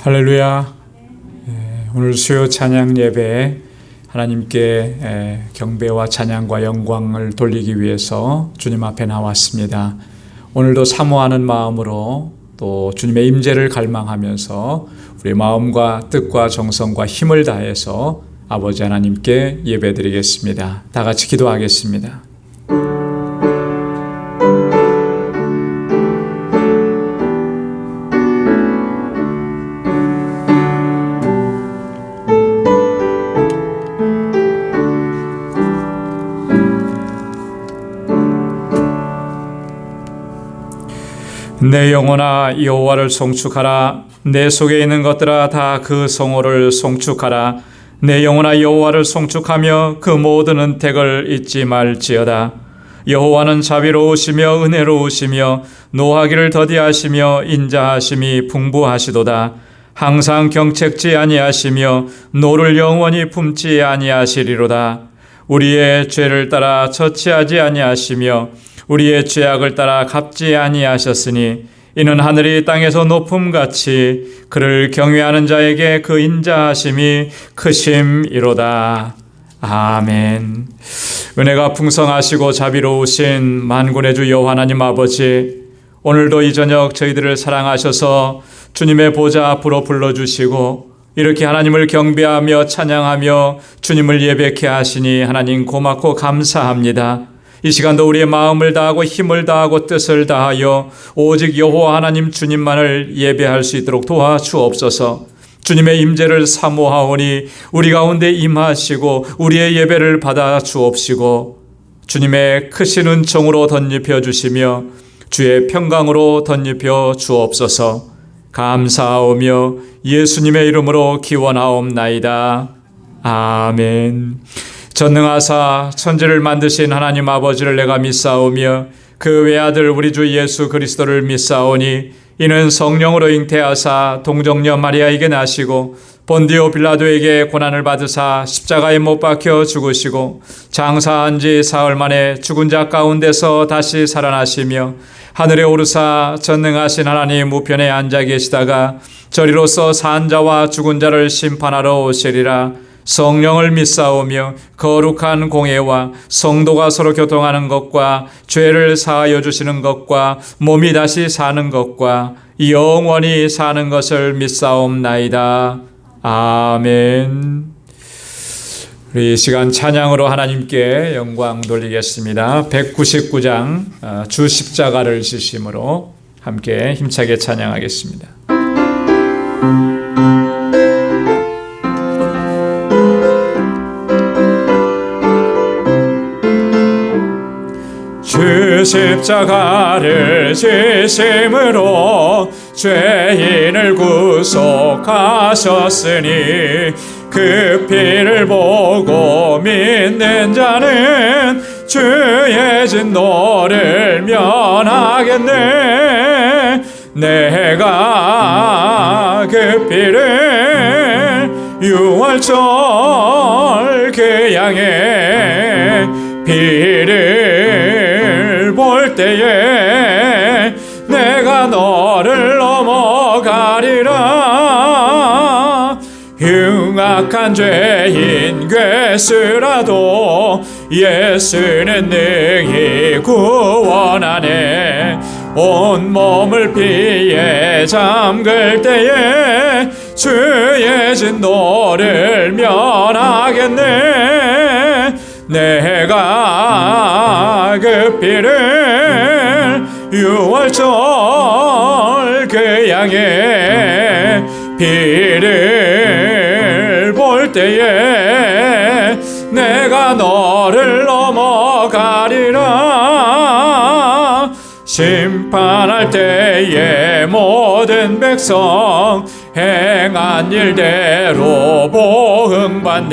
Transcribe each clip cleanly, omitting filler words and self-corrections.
할렐루야. 오늘 수요 찬양 예배에 하나님께 경배와 찬양과 영광을 돌리기 위해서 주님 앞에 나왔습니다. 오늘도 사모하는 마음으로 또 주님의 임재를 갈망하면서 우리 마음과 뜻과 정성과 힘을 다해서 아버지 하나님께 예배드리겠습니다. 다 같이 기도하겠습니다. 내 영혼아 여호와를 송축하라. 내 속에 있는 것들아 다 그 성호를 송축하라. 내 영혼아 여호와를 송축하며 그 모든 은택을 잊지 말지어다. 여호와는 자비로우시며 은혜로우시며 노하기를 더디하시며 인자하심이 풍부하시도다. 항상 경책지 아니하시며 노를 영원히 품지 아니하시리로다. 우리의 죄를 따라 처치하지 아니하시며 우리의 죄악을 따라 갚지 아니하셨으니 이는 하늘이 땅에서 높음같이 그를 경외하는 자에게 그 인자하심이 크심이로다. 아멘. 은혜가 풍성하시고 자비로우신 만군의 주 여호와 하나님 아버지, 오늘도 이 저녁 저희들을 사랑하셔서 주님의 보좌 앞으로 불러주시고 이렇게 하나님을 경배하며 찬양하며 주님을 예배케 하시니 하나님 고맙고 감사합니다. 이 시간도 우리의 마음을 다하고 힘을 다하고 뜻을 다하여 오직 여호와 하나님 주님만을 예배할 수 있도록 도와주옵소서. 주님의 임재를 사모하오니 우리 가운데 임하시고 우리의 예배를 받아 주옵시고 주님의 크신 은총으로 덧입혀 주시며 주의 평강으로 덧입혀 주옵소서. 감사하오며 예수님의 이름으로 기원하옵나이다. 아멘. 전능하사 천지를 만드신 하나님 아버지를 내가 믿사오며 그 외아들 우리 주 예수 그리스도를 믿사오니 이는 성령으로 잉태하사 동정녀 마리아에게 나시고 본디오 빌라도에게 고난을 받으사 십자가에 못 박혀 죽으시고 장사한 지 사흘 만에 죽은 자 가운데서 다시 살아나시며 하늘에 오르사 전능하신 하나님 우편에 앉아 계시다가 저리로서 산 자와 죽은 자를 심판하러 오시리라. 성령을 믿사오며 거룩한 공예와 성도가 서로 교통하는 것과 죄를 사하여 주시는 것과 몸이 다시 사는 것과 영원히 사는 것을 믿사옵나이다. 아멘. 우리 이 시간 찬양으로 하나님께 영광 돌리겠습니다. 199장 주 십자가를 지심으로 함께 힘차게 찬양하겠습니다. 주 십자가를 지심으로 죄인을 구속하셨으니 그 피를 보고 믿는 자는 주의 진노를 면하겠네. 내가 그 피를 6월절 그 양의 피를 볼 때에 내가 너를 넘어가리라. 흉악한 죄인 괴수라도 예수는 능히 구원하네. 온몸을 피에 잠글 때에 주의 진노를 면하겠네. 내가 그 피를 6월절 그 양의 피를 볼 때에 내가 너를 넘어가리라. 심판할 때에 모든 백성 행한 일대로 보응받네.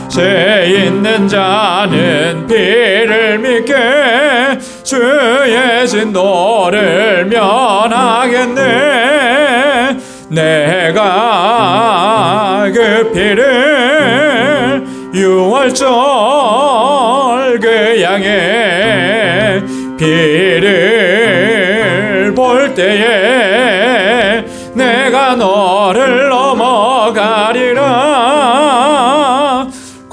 죄 있는 자는 피를 믿게 주의 진노를 면하겠네. 내가 그 피를 6월절 그 양의 피를 볼 때에 내가 너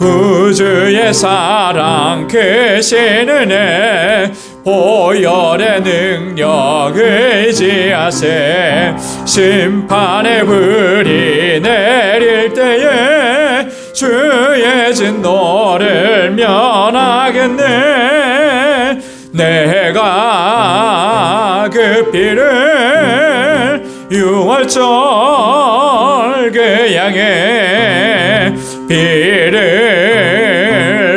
구주의 사랑 크신 은혜 보혈의 능력 의지하세. 심판의 불이 내릴 때에 주의 진노를 면하겠네. 내가 그 피를 6월절 그 양의 피를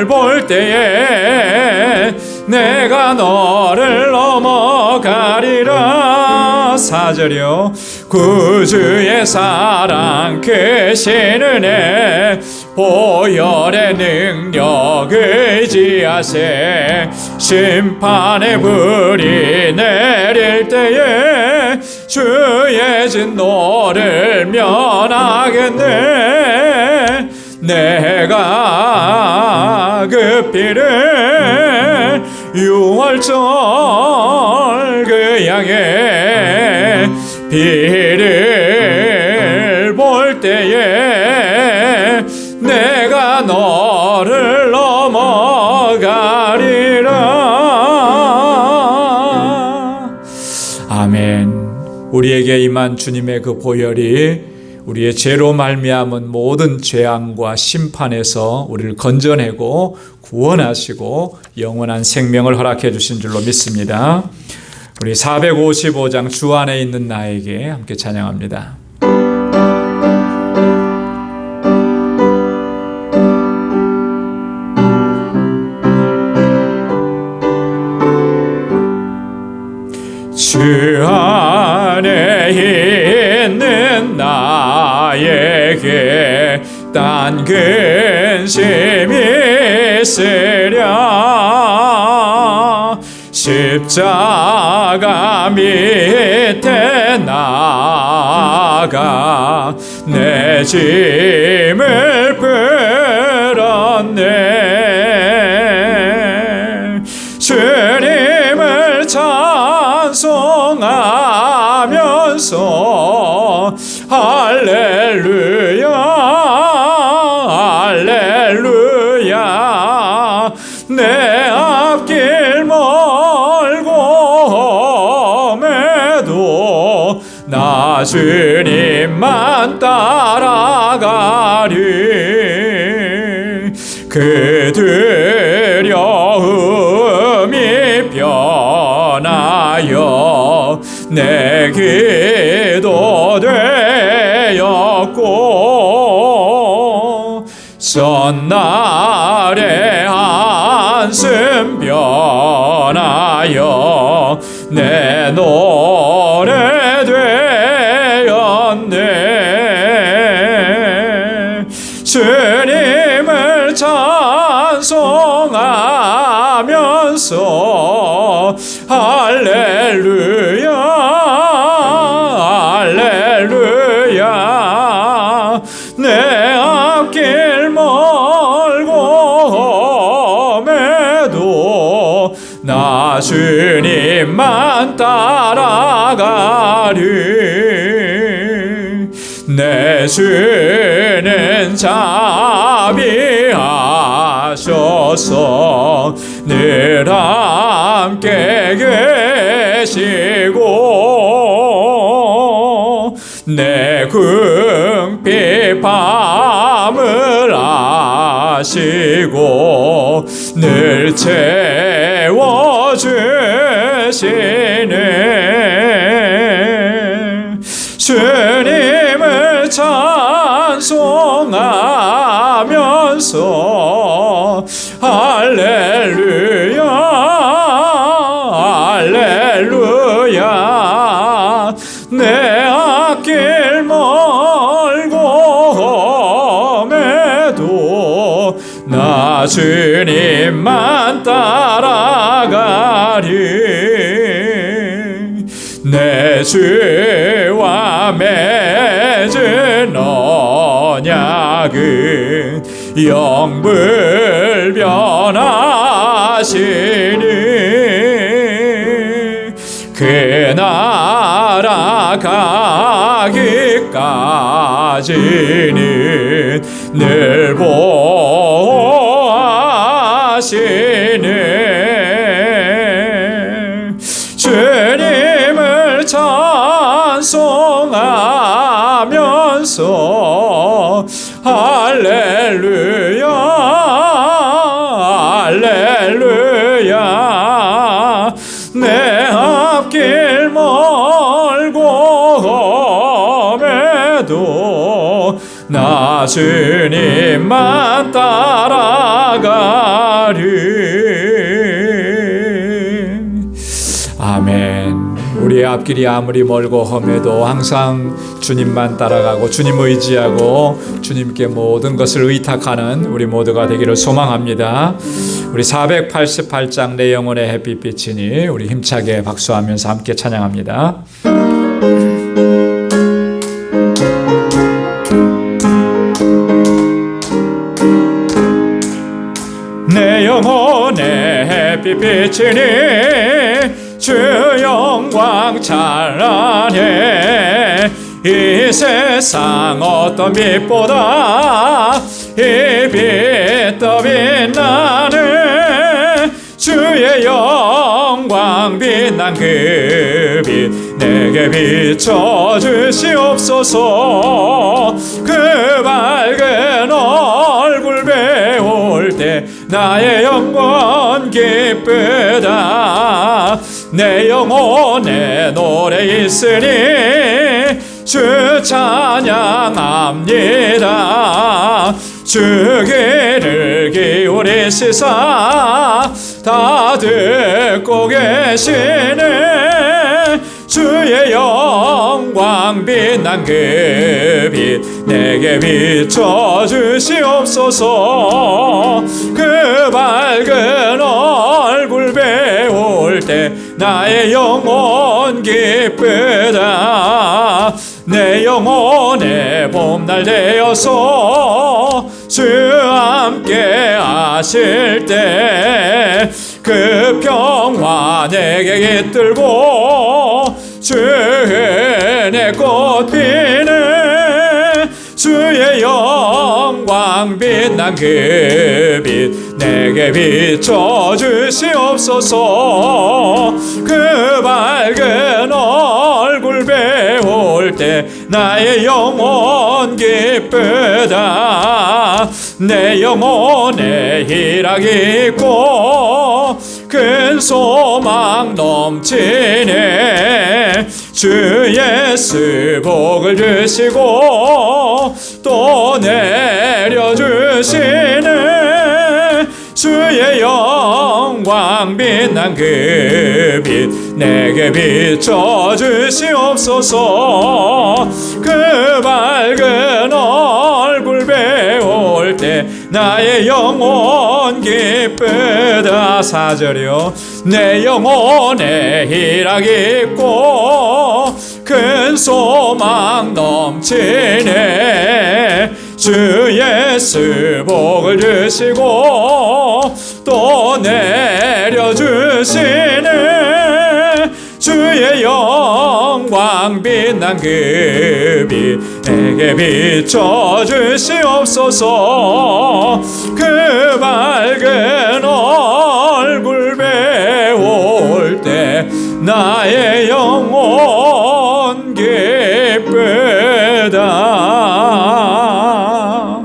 볼 때에 내가 너를 넘어가리라. 4절이요. 구주의 사랑 크신 은혜 보혈의 능력 의지하세. 심판의 불이 내릴 때에 주의 진노를 면하겠네. 내가 그 피를 6월절 그 양의 피를 볼 때에 내가 너를 넘어가리라. 아멘. 우리에게 임한 주님의 그 보혈이 우리의 죄로 말미암은 모든 재앙과 심판에서 우리를 건져내고 구원하시고 영원한 생명을 허락해 주신 줄로 믿습니다. 우리 455장 주 안에 있는 나에게 함께 찬양합니다. 주 안에 있는 나에게 딴 근심이 있으랴. 십자가 밑에 나가 내 짐을 풀었네. 주님을 찬송하면서 할렐루야 할렐루야. 내 앞길 멀고 험해도 나 주님만 따라가리. 그 두려움이 변하여 내 기도 되었고 전날의 한숨 변하여 내 노래 되었네. 주님을 찬송하면서 할렐루야 할렐루야. 내 앞길 멀고 험해도 나 주님만 따라가리. 내 주는 자비하셔서 늘 함께 계시고 내 궁핍 밤을 아시고 늘 채워주시네. 주님을 찬송하면서 할렐루야 할렐루야. 내 앞길 멀고 험해도 나 주님만 따라가리. 내 주와 맺은 언약은 영불변하시니 그 나라 가기까지는 늘 보호하시니 주님을 찬송하면서 할렐루야 할렐루야 내 앞길 멀고 험해도 나 주님만 따라가리. 아멘. 우리의 앞길이 아무리 멀고 험해도 항상 주님만 따라가고 주님 의지하고 주님께 모든 것을 의탁하는 우리 모두가 되기를 소망합니다. 우리 488장 내 영혼의 햇빛비치니 우리 힘차게 박수하면서 함께 찬양합니다. 내 영혼의 햇빛 비치니 주 영광 찬란해. 이 세상 어떤 빛보다 이 빛 더 빛나는 주의 영광 빛난 그 빛 내게 비춰 주시옵소서. 그 밝은 얼굴 배울 때 나의 영혼 기쁘다. 내 영혼에 노래 있으니 주 찬양합니다. 주 귀를 기울이시사 다 듣고 계시네. 주의 영광 빛난 그 빛 내게 비춰 주시옵소서. 그 밝은 얼굴 배울 때 나의 영혼 기쁘다. 내 영혼의 봄날 되어서 주 함께 하실 때 그 평화 내게 깃들고 주 은혜 꽃 피네. 주의 영광 빛난 그 빛 내게 비춰 주시옵소서. 그 밝은 얼굴 배울 때 나의 영혼 기쁘다. 내 영혼에 희락이 있고 큰 소망 넘치네. 주 예수 복을 주시고 또 내려주시네. 주의 영광 빛난 그 빛 내게 비춰 주시옵소서. 그 밝은 얼굴 배울 때 나의 영혼 기쁘다. 4절이요. 내 영혼에 희락이 있고 큰 소망 넘치네. 주 예수 복을 주시고 또 내려주시네. 주의 영광 빛난 그 빛 내게 비춰 주시옵소서. 그 밝은 얼굴 배울 때 나의 영혼 기쁘다.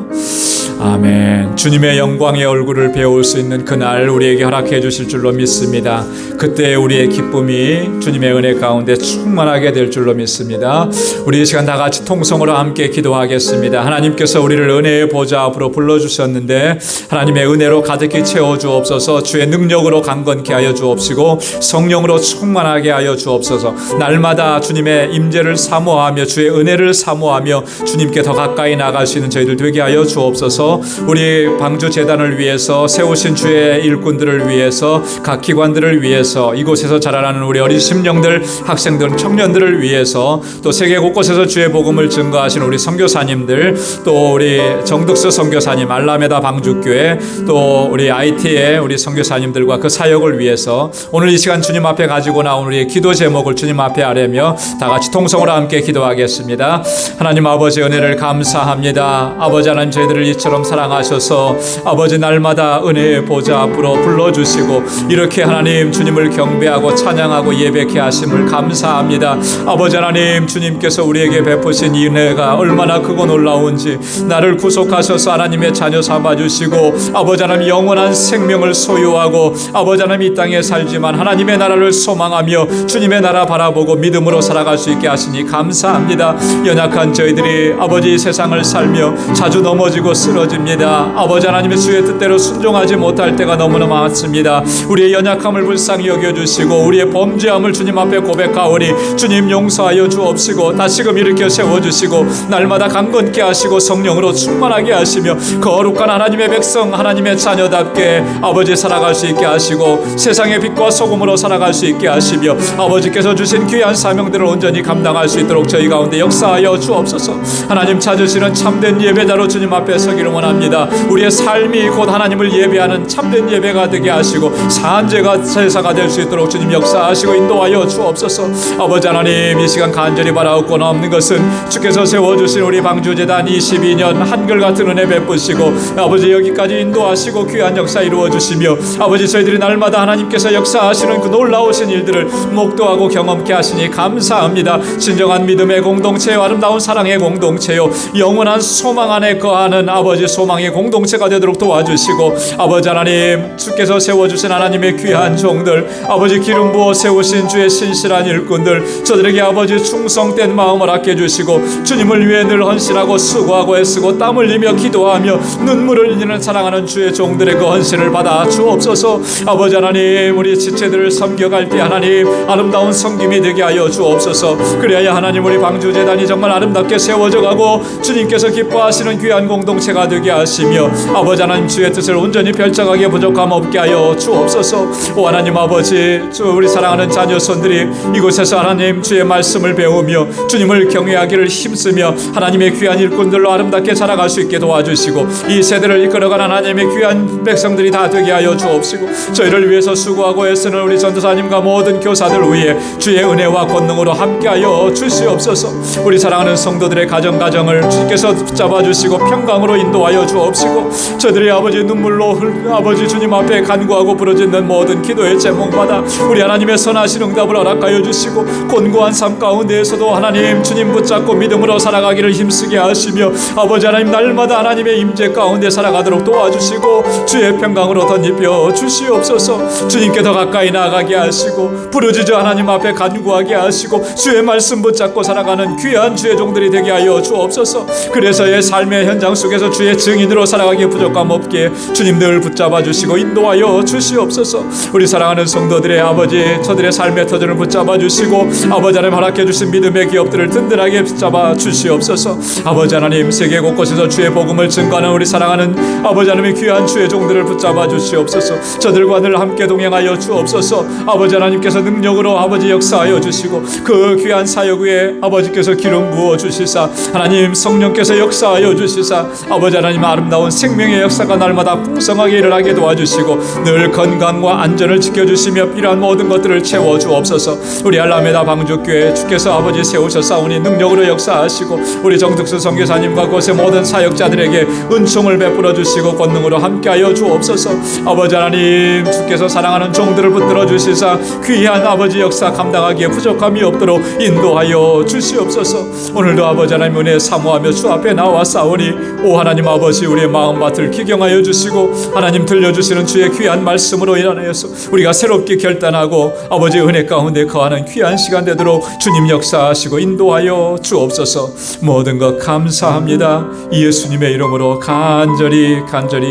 아멘. 주님의 영광의 얼굴을 배울 수 있는 그날 우리에게 허락해 주실 줄로 믿습니다. 그때 우리의 기쁨이 주님의 은혜 가운데 충만하게 될 줄로 믿습니다. 우리 이 시간 다 같이 통성으로 함께 기도하겠습니다. 하나님께서 우리를 은혜의 보좌 앞으로 불러주셨는데 하나님의 은혜로 가득히 채워주옵소서. 주의 능력으로 강건케 하여 주옵시고 성령으로 충만하게 하여 주옵소서. 날마다 주님의 임재를 사모하며 주의 은혜를 사모하며 주님께 더 가까이 나갈 수 있는 저희들 되게 하여 주옵소서. 우리 방주 재단을 위해서 세우신 주의 일꾼들을 위해서 각 기관들을 위해서 이곳에서 자라나는 우리 어린 심령들 학생들 청년들을 위해서 또 세계 곳곳에서 주의 복음을 증거하시는 우리 선교사님들 또 우리 정득수 선교사님 알라메다 방주교회 또 우리 IT의 우리 선교사님들과 그 사역을 위해서 오늘 이 시간 주님 앞에 가지고 나온 우리의 기도 제목을 주님 앞에 아뢰며 다 같이 통성으로 함께 기도하겠습니다. 하나님 아버지 은혜를 감사합니다. 아버지 하나님 저희들을 이처럼 아들처럼 사랑하셔서 아버지 날마다 은혜의 보좌 앞으로 불러주시고 이렇게 하나님 주님을 경배하고 찬양하고 예배케 하심을 감사합니다. 아버지 하나님, 주님께서 우리에게 베푸신 이 은혜가 얼마나 크고 놀라운지, 나를 구속하셔서 하나님의 자녀 삼아주시고 아버지 하나님 영원한 생명을 소유하고 아버지 하나님 이 땅에 살지만 하나님의 나라를 소망하며 주님의 나라 바라보고 믿음으로 살아갈 수 있게 하시니 감사합니다. 연약한 저희들이 아버지 세상을 살며 자주 넘어지고 쓰러집니다. 아버지 하나님의 주의 뜻대로 순종하지 못할 때가 너무나 많습니다. 우리의 연약함을 불쌍히 여겨주시고 우리의 범죄함을 주님 앞에 고백하오니 주님 용서하여 주옵시고 다시금 일으켜 세워주시고 날마다 강건케 하시고 성령으로 충만하게 하시며 거룩한 하나님의 백성, 하나님의 자녀답게 아버지 살아갈 수 있게 하시고 세상의 빛과 소금으로 살아갈 수 있게 하시며 아버지께서 주신 귀한 사명들을 온전히 감당할 수 있도록 저희 가운데 역사하여 주옵소서. 하나님 찾으시는 참된 예배자로 주님 앞에 서기를 원합니다. 우리의 삶이 곧 하나님을 예배하는 참된 예배가 되게 하시고 산제가 제사가 될 수 있도록 주님 역사하시고 인도하여 주옵소서. 아버지 하나님, 이 시간 간절히 바라옵고 없는 것은 주께서 세워주신 우리 방주재단 22년 한결같은 은혜 베푸시고 아버지 여기까지 인도하시고 귀한 역사 이루어주시며 아버지 저희들이 날마다 하나님께서 역사하시는 그 놀라우신 일들을 목도하고 경험케 하시니 감사합니다. 진정한 믿음의 공동체요, 아름다운 사랑의 공동체요, 영원한 소망 안에 거하는 아버지 소망의 공동체가 되도록 도와주시고 아버지 하나님, 주께서 세워주신 하나님의 귀한 종들, 아버지 기름 부어 세우신 주의 신실한 일꾼들, 저들에게 아버지 충성된 마음을 아껴주시고 주님을 위해 늘 헌신하고 수고하고 애쓰고 땀 흘리며 기도하며 눈물을 흘리는 사랑하는 주의 종들의 그 헌신을 받아 주옵소서. 아버지 하나님, 우리 지체들을 섬겨갈 때 하나님 아름다운 섬김이 되게 하여 주옵소서. 그래야 하나님 우리 방주재단이 정말 아름답게 세워져 가고 주님께서 기뻐하시는 귀한 공동체가 되게 하시며 아버지 하나님 주의 뜻을 온전히 펼쳐가기에 부족함 없게 하여 주옵소서. 오 하나님 아버지, 우리 사랑하는 자녀손들이 이곳에서 하나님 주의 말씀을 배우며 주님을 경외하기를 힘쓰며 하나님의 귀한 일꾼들로 아름답게 자라갈 수 있게 도와주시고 이 세대를 이끌어가는 하나님의 귀한 백성들이 다 되게 하여 주옵시고 저희를 위해서 수고하고 애쓰는 우리 전도사님과 모든 교사들 위해 주의 은혜와 권능으로 함께하여 주시옵소서. 우리 사랑하는 성도들의 가정을 주께서 붙잡아 주시고 평강으로 인도하여 주옵시고 저들의 아버지 눈물로 아버지 주님 앞에 간구하고 부르짖는 모든 기도의 제목마다 우리 하나님의 선하신 응답을 허락하여 주시고 곤고한 삶 가운데에서도 하나님 주님 붙잡고 믿음으로 살아가기를 힘쓰게 하시며 아버지 하나님 날마다 하나님의 임재 가운데 살아가도록 도와주시고 주의 평강으로 덧입혀 주시옵소서. 주님께 더 가까이 나아가게 하시고 부르짖어 하나님 앞에 간구하게 하시고 주의 말씀 붙잡고 살아가는 귀한 주의 종들이 되게 하여 주옵소서. 그래서의 삶의 현장 속에서 주의 증인으로 살아가기에 부족함 없게 주님 늘 붙잡아 주시고 인도하여 주시옵소서. 우리 사랑하는 성도들의 아버지, 저들의 삶의 터전을 붙잡아 주시고 아버지 하나님 허락해 주신 믿음의 기업들을 든든하게 붙잡아 주시옵소서. 아버지 하나님, 세계 곳곳에서 주의 복음을 증거하는 우리 사랑하는 아버지 하나님의 귀한 주의 종들을 붙잡아 주시옵소서. 저들과 늘 함께 동행하여 주옵소서. 아버지 하나님께서 능력으로 아버지 역사하여 주시고 그 귀한 사역 위에 아버지께서 기름 부어 주시사 하나님 성령께서 역사하여 주시사 아버지 하나님 아름다운 생명의 역사가 날마다 풍성하게 일어나게 도와주시고 늘 건강과 안전을 지켜주시며 필요한 모든 것들을 채워 주옵소서. 우리 알라메다 방주교회 주께서 아버지 세우셨사오니 능력으로 역사하시고 우리 정득수 선교사님과 그곳의 모든 사역자들에게 은총을 베풀어 주시고 권능으로 함께하여 주옵소서. 아버지 하나님, 주께서 사랑하는 종들을 붙들어 주시사 귀한 아버지 역사 감당하기에 부족함이 없도록 인도하여 주시옵소서. 오늘도 아버지 하나님 은혜 사모하며 주 앞에 나와 싸우니 오 하나님 아버지, 우리의 마음밭을 기경하여 주시고 하나님 들려주시는 주의 귀한 말씀으로 인하여서 우리가 새롭게 결단하고 아버지 은혜 가운데 거하는 귀한 시간 되도록 주님 역사하시고 인도하여 주옵소서. 모든 것 감사합니다. 예수님의 이름으로 간절히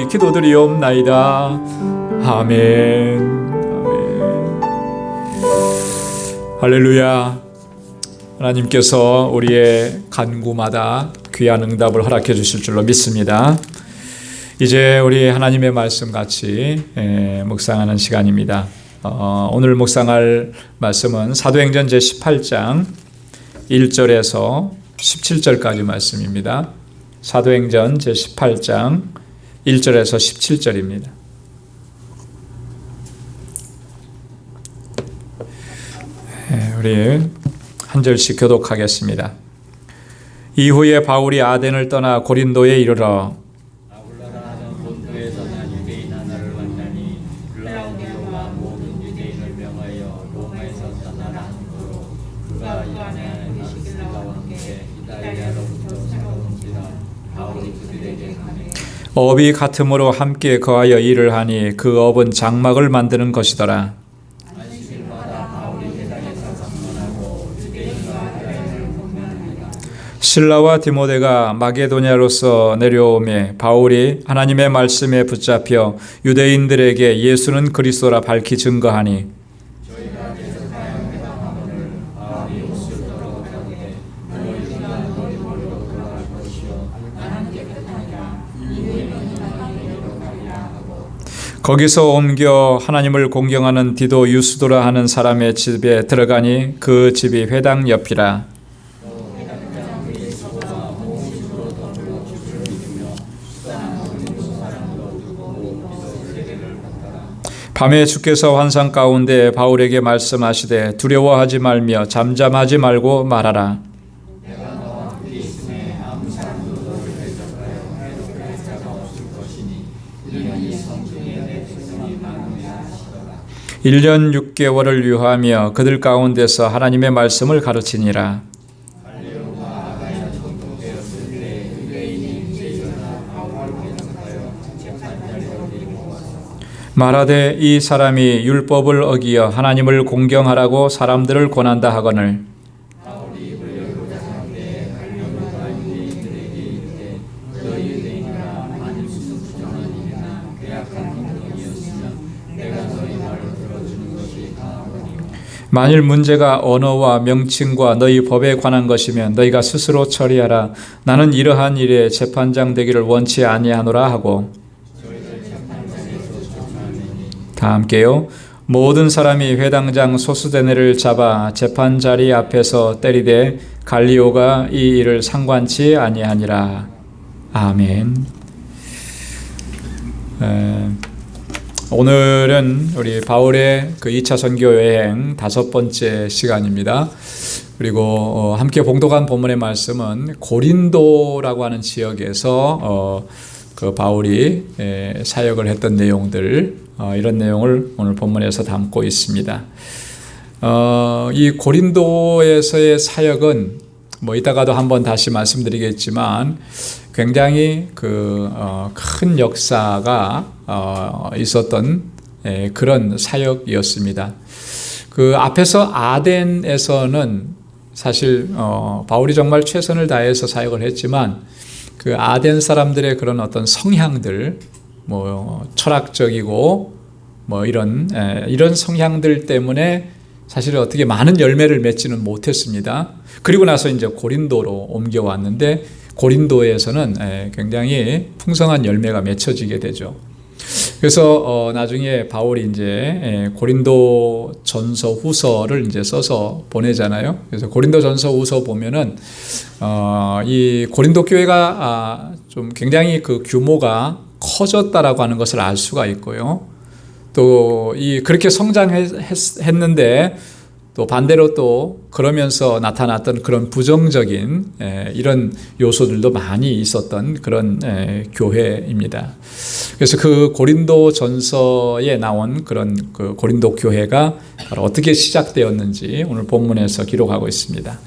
기도드리옵나이다. 아멘. 할렐루야. 하나님께서 우리의 간구마다 귀한 응답을 허락해 주실 줄로 믿습니다. 이제 우리 하나님의 말씀 같이 묵상하는 시간입니다. 오늘 묵상할 말씀은 사도행전 제18장 1절에서 17절까지 말씀입니다. 사도행전 제18장 1절에서 17절입니다. 우리 한 절씩 교독하겠습니다. 이후에 바울이 아덴을 떠나 고린도에 이르러 업이 같음으로 함께 거하여 일을 하니 그 업은 장막을 만드는 것이더라. 실라와 디모데가 마게도냐로서 내려오매 바울이 하나님의 말씀에 붙잡혀 유대인들에게 예수는 그리스도라 밝히 증거하니 거기서 옮겨 하나님을 공경하는 디도 유스도라 하는 사람의 집에 들어가니 그 집이 회당 옆이라. 밤에 주께서 환상 가운데 바울에게 말씀하시되 두려워하지 말며 잠잠하지 말고 말하라. 1년 6개월을 유하며 그들 가운데서 하나님의 말씀을 가르치니라. 말하되 이 사람이 율법을 어기어 하나님을 공경하라고 사람들을 권한다 하거늘 만일 문제가 언어와 명칭과 너희 법에 관한 것이면 너희가 스스로 처리하라. 나는 이러한 일에 재판장 되기를 원치 아니하노라 하고 다 함께요. 모든 사람이 회당장 소수대네를 잡아 재판 자리 앞에서 때리되 갈리오가 이 일을 상관치 아니하니라. 아멘. 오늘은 우리 바울의 그 2차 선교 여행 5번째 시간입니다. 그리고 함께 봉독한 본문의 말씀은 고린도라고 하는 지역에서 그 바울이 사역을 했던 내용들, 이런 내용을 오늘 본문에서 담고 있습니다. 이 고린도에서의 사역은 뭐 이따가도 한번 다시 말씀드리겠지만 굉장히 큰 역사가 있었던 그런 사역이었습니다. 그 앞에서 아덴에서는 사실 바울이 정말 최선을 다해서 사역을 했지만 그 아덴 사람들의 그런 어떤 성향들, 뭐 철학적이고 뭐 이런 성향들 때문에 사실 어떻게 많은 열매를 맺지는 못했습니다. 그리고 나서 이제 고린도로 옮겨왔는데 고린도에서는 굉장히 풍성한 열매가 맺혀지게 되죠. 그래서 나중에 바울이 이제 고린도 전서 후서를 이제 써서 보내잖아요. 그래서 고린도 전서 후서 보면은 이 고린도 교회가 좀 굉장히 그 규모가 커졌다라고 하는 것을 알 수가 있고요. 또 그렇게 성장했는데 또 반대로 또 그러면서 나타났던 그런 부정적인 이런 요소들도 많이 있었던 그런 교회입니다. 그래서 그 고린도 전서에 나온 그런 그 고린도 교회가 바로 어떻게 시작되었는지 오늘 본문에서 기록하고 있습니다.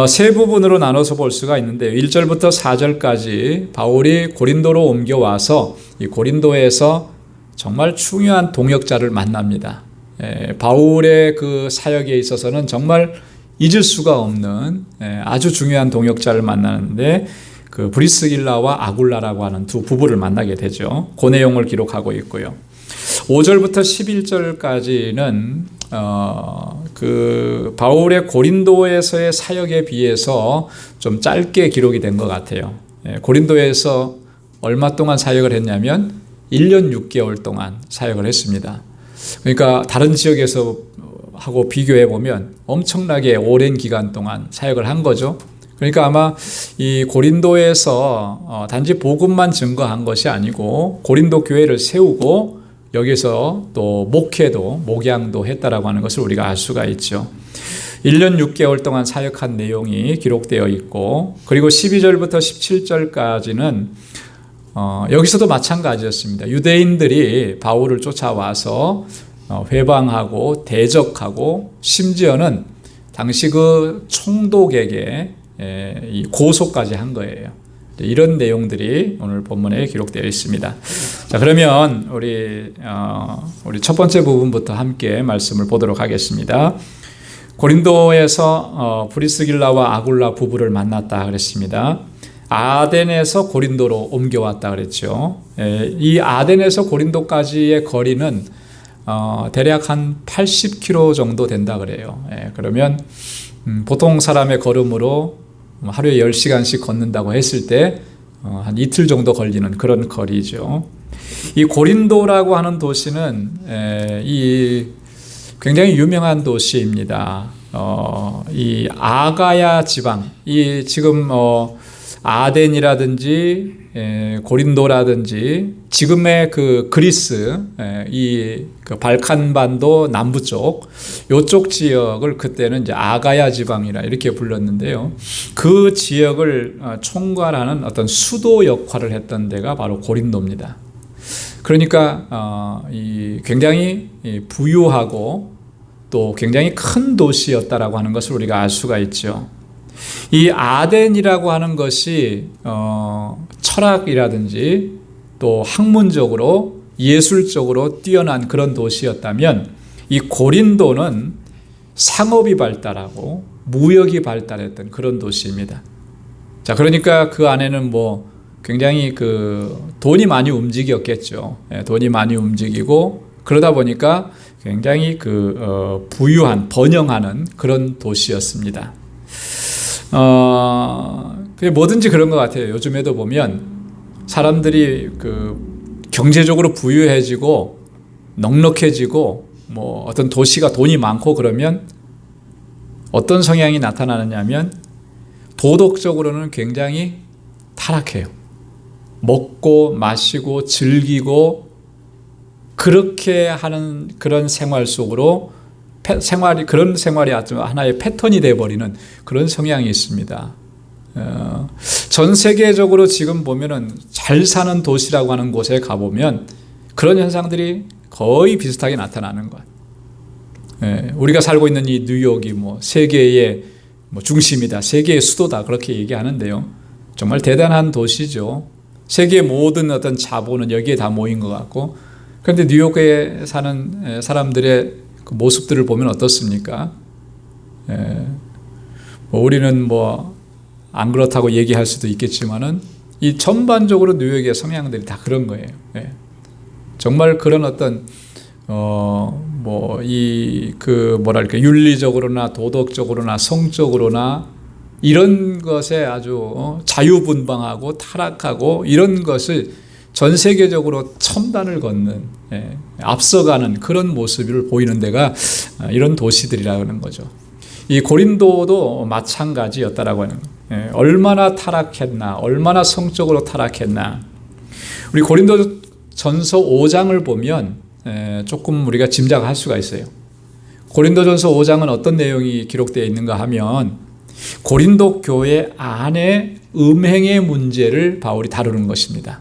세 부분으로 나눠서 볼 수가 있는데 1절부터 4절까지 바울이 고린도로 옮겨와서 이 고린도에서 정말 중요한 동역자를 만납니다. 바울의 그 사역에 있어서는 정말 잊을 수가 없는 아주 중요한 동역자를 만나는데 그 브리스길라와 아굴라라고 하는 두 부부를 만나게 되죠. 그 내용을 기록하고 있고요. 5절부터 11절까지는 그 바울의 고린도에서의 사역에 비해서 좀 짧게 기록이 된 것 같아요. 고린도에서 얼마 동안 사역을 했냐면 1년 6개월 동안 사역을 했습니다. 그러니까 다른 지역에서 하고 비교해 보면 엄청나게 오랜 기간 동안 사역을 한 거죠. 그러니까 아마 이 고린도에서 단지 복음만 증거한 것이 아니고 고린도 교회를 세우고 여기서 또 목양도 했다라고 하는 것을 우리가 알 수가 있죠. 1년 6개월 동안 사역한 내용이 기록되어 있고 그리고 12절부터 17절까지는 여기서도 마찬가지였습니다. 유대인들이 바울을 쫓아와서 회방하고 대적하고 심지어는 당시 그 총독에게 고소까지 한 거예요. 이런 내용들이 오늘 본문에 기록되어 있습니다. 자, 그러면 우리 첫 번째 부분부터 함께 말씀을 보도록 하겠습니다. 고린도에서 브리스길라와 아굴라 부부를 만났다 그랬습니다. 아덴에서 고린도로 옮겨왔다 그랬죠. 이 아덴에서 고린도까지의 거리는 대략 한 80km 정도 된다 그래요. 그러면 보통 사람의 걸음으로 하루에 10시간씩 걷는다고 했을 때 한 이틀 정도 걸리는 그런 거리죠. 이 고린도라고 하는 도시는 이 굉장히 유명한 도시입니다. 이 아가야 지방, 이 지금 아덴이라든지 고린도라든지 지금의 그 그리스, 그 발칸반도 남부 쪽, 요쪽 지역을 그때는 이제 아가야 지방이라 이렇게 불렀는데요. 그 지역을 총괄하는 어떤 수도 역할을 했던 데가 바로 고린도입니다. 그러니까 굉장히 부유하고 또 굉장히 큰 도시였다라고 하는 것을 우리가 알 수가 있죠. 이 아덴이라고 하는 것이 철학이라든지 또 학문적으로 예술적으로 뛰어난 그런 도시였다면, 이 고린도는 상업이 발달하고 무역이 발달했던 그런 도시입니다. 자, 그러니까 그 안에는 굉장히 돈이 많이 움직였겠죠. 돈이 많이 움직이고 그러다 보니까 굉장히 부유한, 번영하는 그런 도시였습니다. 뭐든지 그런 것 같아요. 요즘에도 보면 사람들이 경제적으로 부유해지고 넉넉해지고 어떤 도시가 돈이 많고 그러면 어떤 성향이 나타나느냐면 도덕적으로는 굉장히 타락해요. 먹고 마시고 즐기고 그렇게 하는 그런 생활 속으로 그런 생활이 아주 하나의 패턴이 되어버리는 그런 성향이 있습니다. 전 세계적으로 지금 보면은 잘 사는 도시라고 하는 곳에 가보면 그런 현상들이 거의 비슷하게 나타나는 것. 우리가 살고 있는 이 뉴욕이 세계의 중심이다, 세계의 수도다 그렇게 얘기하는데요. 정말 대단한 도시죠. 세계의 모든 어떤 자본은 여기에 다 모인 것 같고, 그런데 뉴욕에 사는 사람들의 그 모습들을 보면 어떻습니까? 우리는 안 그렇다고 얘기할 수도 있겠지만은 이 전반적으로 뉴욕의 성향들이 다 그런 거예요. 정말 그런 어떤 윤리적으로나 도덕적으로나 성적으로나 이런 것에 아주 자유분방하고 타락하고 이런 것을 전 세계적으로 첨단을 걷는, 앞서가는 그런 모습을 보이는 데가 이런 도시들이라는 거죠. 이 고린도도 마찬가지였다라고 하는 거예요. 얼마나 타락했나, 얼마나 성적으로 타락했나. 우리 고린도 전서 5장을 보면 조금 우리가 짐작할 수가 있어요. 고린도 전서 5장은 어떤 내용이 기록되어 있는가 하면 고린도 교회 안에 음행의 문제를 바울이 다루는 것입니다.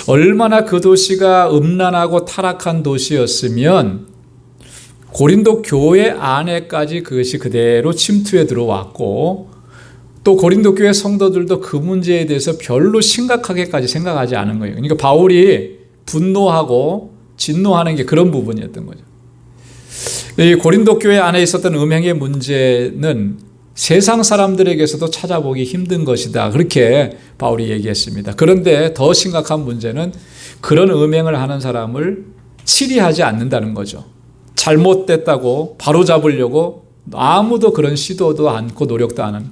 얼마나 그 도시가 음란하고 타락한 도시였으면 고린도 교회 안에까지 그것이 그대로 침투해 들어왔고, 또 고린도 교회 성도들도 그 문제에 대해서 별로 심각하게까지 생각하지 않은 거예요. 그러니까 바울이 분노하고 진노하는 게 그런 부분이었던 거죠. 이 고린도 교회 안에 있었던 음행의 문제는 세상 사람들에게서도 찾아보기 힘든 것이다, 그렇게 바울이 얘기했습니다. 그런데 더 심각한 문제는 그런 음행을 하는 사람을 치리하지 않는다는 거죠. 잘못됐다고 바로잡으려고 아무도 그런 시도도 않고 노력도 안 하는.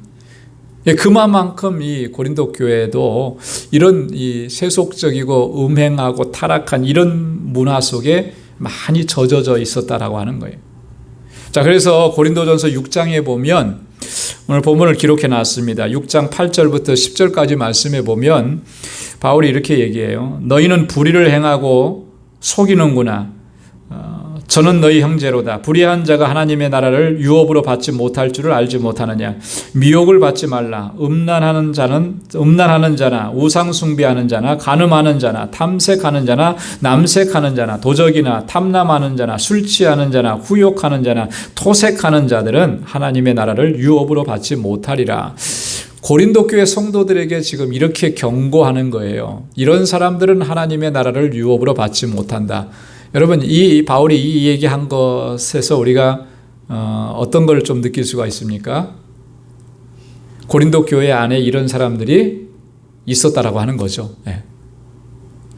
그만큼 이 고린도 교회도 이런 이 세속적이고 음행하고 타락한 이런 문화 속에 많이 젖어져 있었다라고 하는 거예요. 자, 그래서 고린도전서 6장에 보면 오늘 본문을 기록해 놨습니다. 6장 8절부터 10절까지 말씀해 보면 바울이 이렇게 얘기해요. 너희는 불의를 행하고 속이는구나. 저는 너희 형제로다. 불의한 자가 하나님의 나라를 유업으로 받지 못할 줄을 알지 못하느냐. 미혹을 받지 말라. 음란하는 자나 우상 숭배하는 자나 간음하는 자나 탐색하는 자나 남색하는 자나 도적이나 탐남하는 자나 술 취하는 자나 후욕하는 자나 토색하는 자들은 하나님의 나라를 유업으로 받지 못하리라. 고린도 교회 성도들에게 지금 이렇게 경고하는 거예요. 이런 사람들은 하나님의 나라를 유업으로 받지 못한다. 여러분, 이 바울이 이 얘기한 것에서 우리가 어떤 걸 좀 느낄 수가 있습니까? 고린도 교회 안에 이런 사람들이 있었다라고 하는 거죠. 네.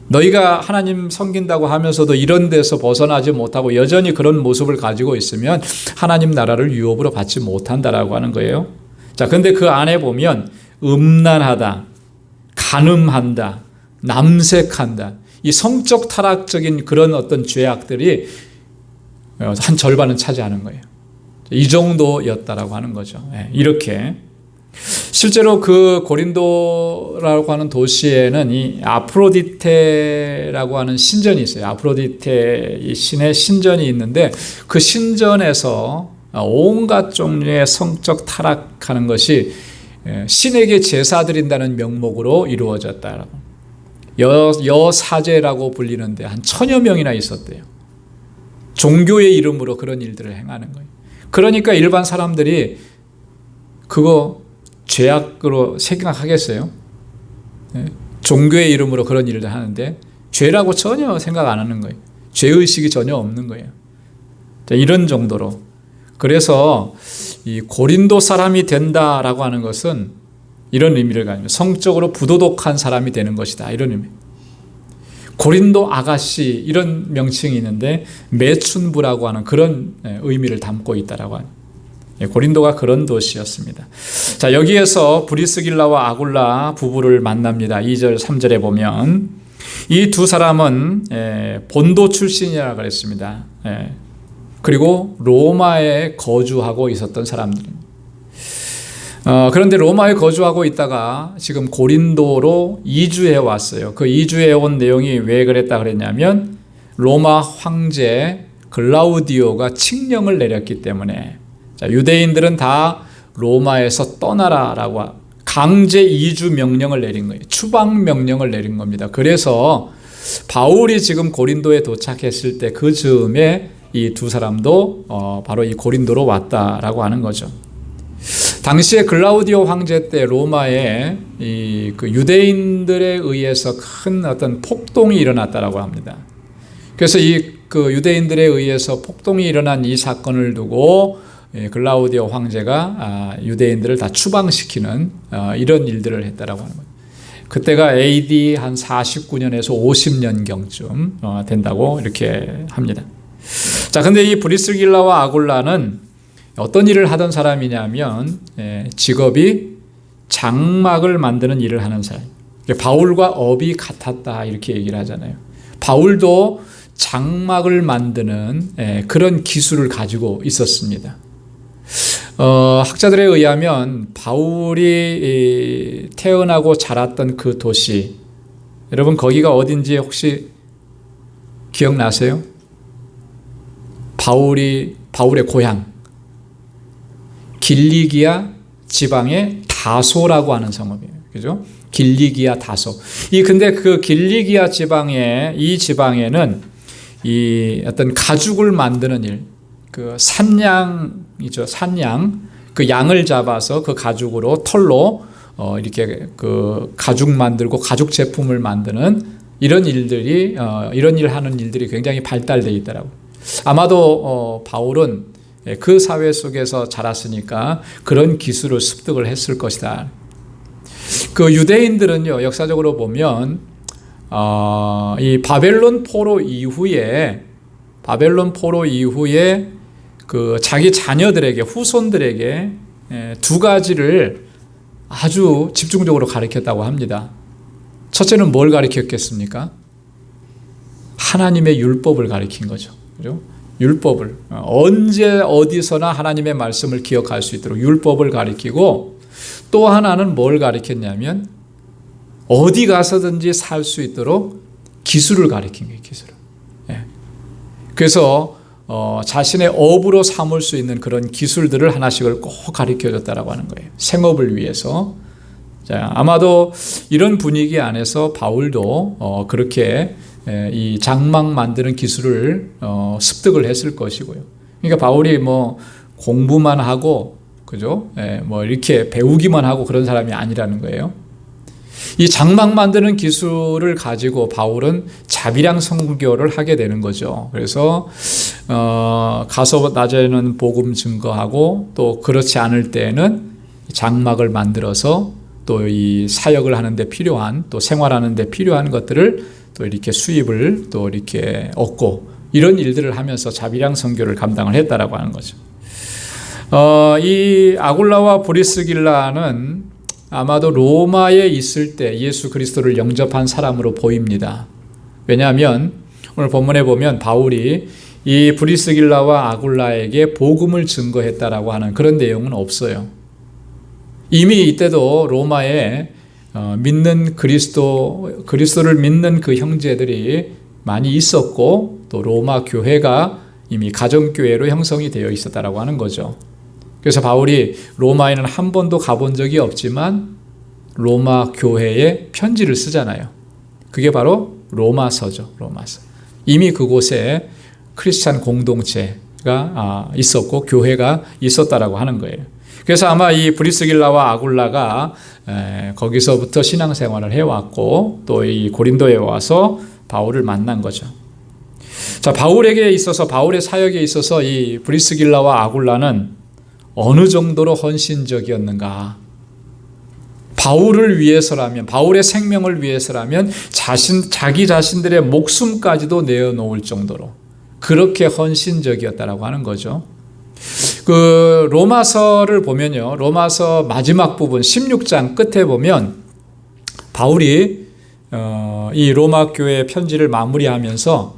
너희가 하나님 섬긴다고 하면서도 이런 데서 벗어나지 못하고 여전히 그런 모습을 가지고 있으면 하나님 나라를 유업으로 받지 못한다라고 하는 거예요. 자, 근데 그 안에 보면 음란하다, 간음한다, 남색한다, 이 성적 타락적인 그런 어떤 죄악들이 한 절반은 차지하는 거예요. 이 정도였다라고 하는 거죠. 이렇게 실제로 그 고린도라고 하는 도시에는 이 아프로디테라고 하는 신전이 있어요. 아프로디테 이 신의 신전이 있는데 그 신전에서 온갖 종류의 성적 타락하는 것이 신에게 제사 드린다는 명목으로 이루어졌다라고. 여사제라고 불리는데 한 1000여 명이나 있었대요. 종교의 이름으로 그런 일들을 행하는 거예요. 그러니까 일반 사람들이 그거 죄악으로 생각하겠어요? 종교의 이름으로 그런 일을 하는데 죄라고 전혀 생각 안 하는 거예요. 죄의식이 전혀 없는 거예요. 이런 정도로. 그래서 이 고린도 사람이 된다라고 하는 것은 이런 의미를 가지고 성적으로 부도덕한 사람이 되는 것이다. 이런 의미. 고린도 아가씨 이런 명칭이 있는데 매춘부라고 하는 그런 의미를 담고 있다라고 하는. 고린도가 그런 도시였습니다. 자, 여기에서 브리스길라와 아굴라 부부를 만납니다. 2절 3절에 보면 이 두 사람은 본도 출신이라고 그랬습니다. 그리고 로마에 거주하고 있었던 사람들입니다. 그런데 로마에 거주하고 있다가 지금 고린도로 이주해 왔어요. 그 이주해 온 내용이 왜 그랬다 그랬냐면 로마 황제 글라우디오가 칙령을 내렸기 때문에. 자, 유대인들은 다 로마에서 떠나라라고 강제 이주 명령을 내린 거예요. 추방 명령을 내린 겁니다. 그래서 바울이 지금 고린도에 도착했을 때 그 즈음에 이 두 사람도 바로 이 고린도로 왔다라고 하는 거죠. 당시에 글라우디오 황제 때 로마에 그 유대인들에 의해서 큰 어떤 폭동이 일어났다라고 합니다. 그래서 그 유대인들에 의해서 폭동이 일어난 이 사건을 두고 글라우디오 황제가 유대인들을 다 추방시키는 이런 일들을 했다라고 하는 거예요. 그때가 AD 한 49년에서 50년경쯤 된다고 이렇게 합니다. 자, 근데 이 브리스길라와 아굴라는 어떤 일을 하던 사람이냐면 직업이 장막을 만드는 일을 하는 사람. 바울과 업이 같았다 이렇게 얘기를 하잖아요. 바울도 장막을 만드는 그런 기술을 가지고 있었습니다. 학자들에 의하면 바울이 태어나고 자랐던 그 도시, 여러분 거기가 어딘지 혹시 기억나세요? 바울의 고향 길리기아 지방의 다소라고 하는 성읍이에요. 그죠? 길리기아 다소. 근데 그 길리기아 지방에 이 지방에는 이 어떤 가죽을 만드는 일, 그 산양이죠. 산양. 그 양을 잡아서 그 가죽으로 털로 이렇게 그 가죽 만들고 가죽 제품을 만드는 이런 일들이 이런 일 하는 일들이 굉장히 발달되어 있더라고요. 아마도 바울은 그 사회 속에서 자랐으니까 그런 기술을 습득을 했을 것이다. 그 유대인들은요, 역사적으로 보면 이 바벨론 포로 이후에 그 자기 자녀들에게 후손들에게 두 가지를 아주 집중적으로 가르쳤다고 합니다. 첫째는 뭘 가르쳤겠습니까? 하나님의 율법을 가르친 거죠. 그죠? 율법을 언제 어디서나 하나님의 말씀을 기억할 수 있도록 율법을 가르치고, 또 하나는 뭘 가르쳤냐면 어디 가서든지 살 수 있도록 기술을 가르친 거예요. 기술을. 그래서 자신의 업으로 삼을 수 있는 그런 기술들을 하나씩을 꼭 가르쳐줬다라고 하는 거예요. 생업을 위해서. 자, 아마도 이런 분위기 안에서 바울도 그렇게 이 장막 만드는 기술을 습득을 했을 것이고요. 그러니까 바울이 뭐 공부만 하고 그죠? 뭐 이렇게 배우기만 하고 그런 사람이 아니라는 거예요. 이 장막 만드는 기술을 가지고 바울은 자비랑 선교를 하게 되는 거죠. 그래서 가서 낮에는 복음 증거하고 또 그렇지 않을 때에는 장막을 만들어서 또 이 사역을 하는데 필요한 또 생활하는데 필요한 것들을 또 이렇게 수입을 또 이렇게 얻고 이런 일들을 하면서 자비랑 선교를 감당을 했다라고 하는 거죠. 이 아굴라와 브리스길라는 아마도 로마에 있을 때 예수 그리스도를 영접한 사람으로 보입니다. 왜냐하면 오늘 본문에 보면 바울이 이 브리스길라와 아굴라에게 복음을 증거했다라고 하는 그런 내용은 없어요. 이미 이때도 로마에 믿는 그리스도를 믿는 그 형제들이 많이 있었고 또 로마 교회가 이미 가정교회로 형성이 되어 있었다라고 하는 거죠. 그래서 바울이 로마에는 한 번도 가본 적이 없지만 로마 교회에 편지를 쓰잖아요. 그게 바로 로마서죠. 로마서. 이미 그곳에 크리스찬 공동체가 있었고 교회가 있었다라고 하는 거예요. 그래서 아마 이 브리스길라와 아굴라가 거기서부터 신앙생활을 해왔고 또 이 고린도에 와서 바울을 만난 거죠. 자, 바울에게 있어서 바울의 사역에 있어서 이 브리스길라와 아굴라는 어느 정도로 헌신적이었는가? 바울을 위해서라면, 바울의 생명을 위해서라면 자기 자신들의 목숨까지도 내어놓을 정도로 그렇게 헌신적이었다라고 하는 거죠. 그 로마서를 보면요, 로마서 마지막 부분 16장 끝에 보면 바울이 이 로마 교회 편지를 마무리하면서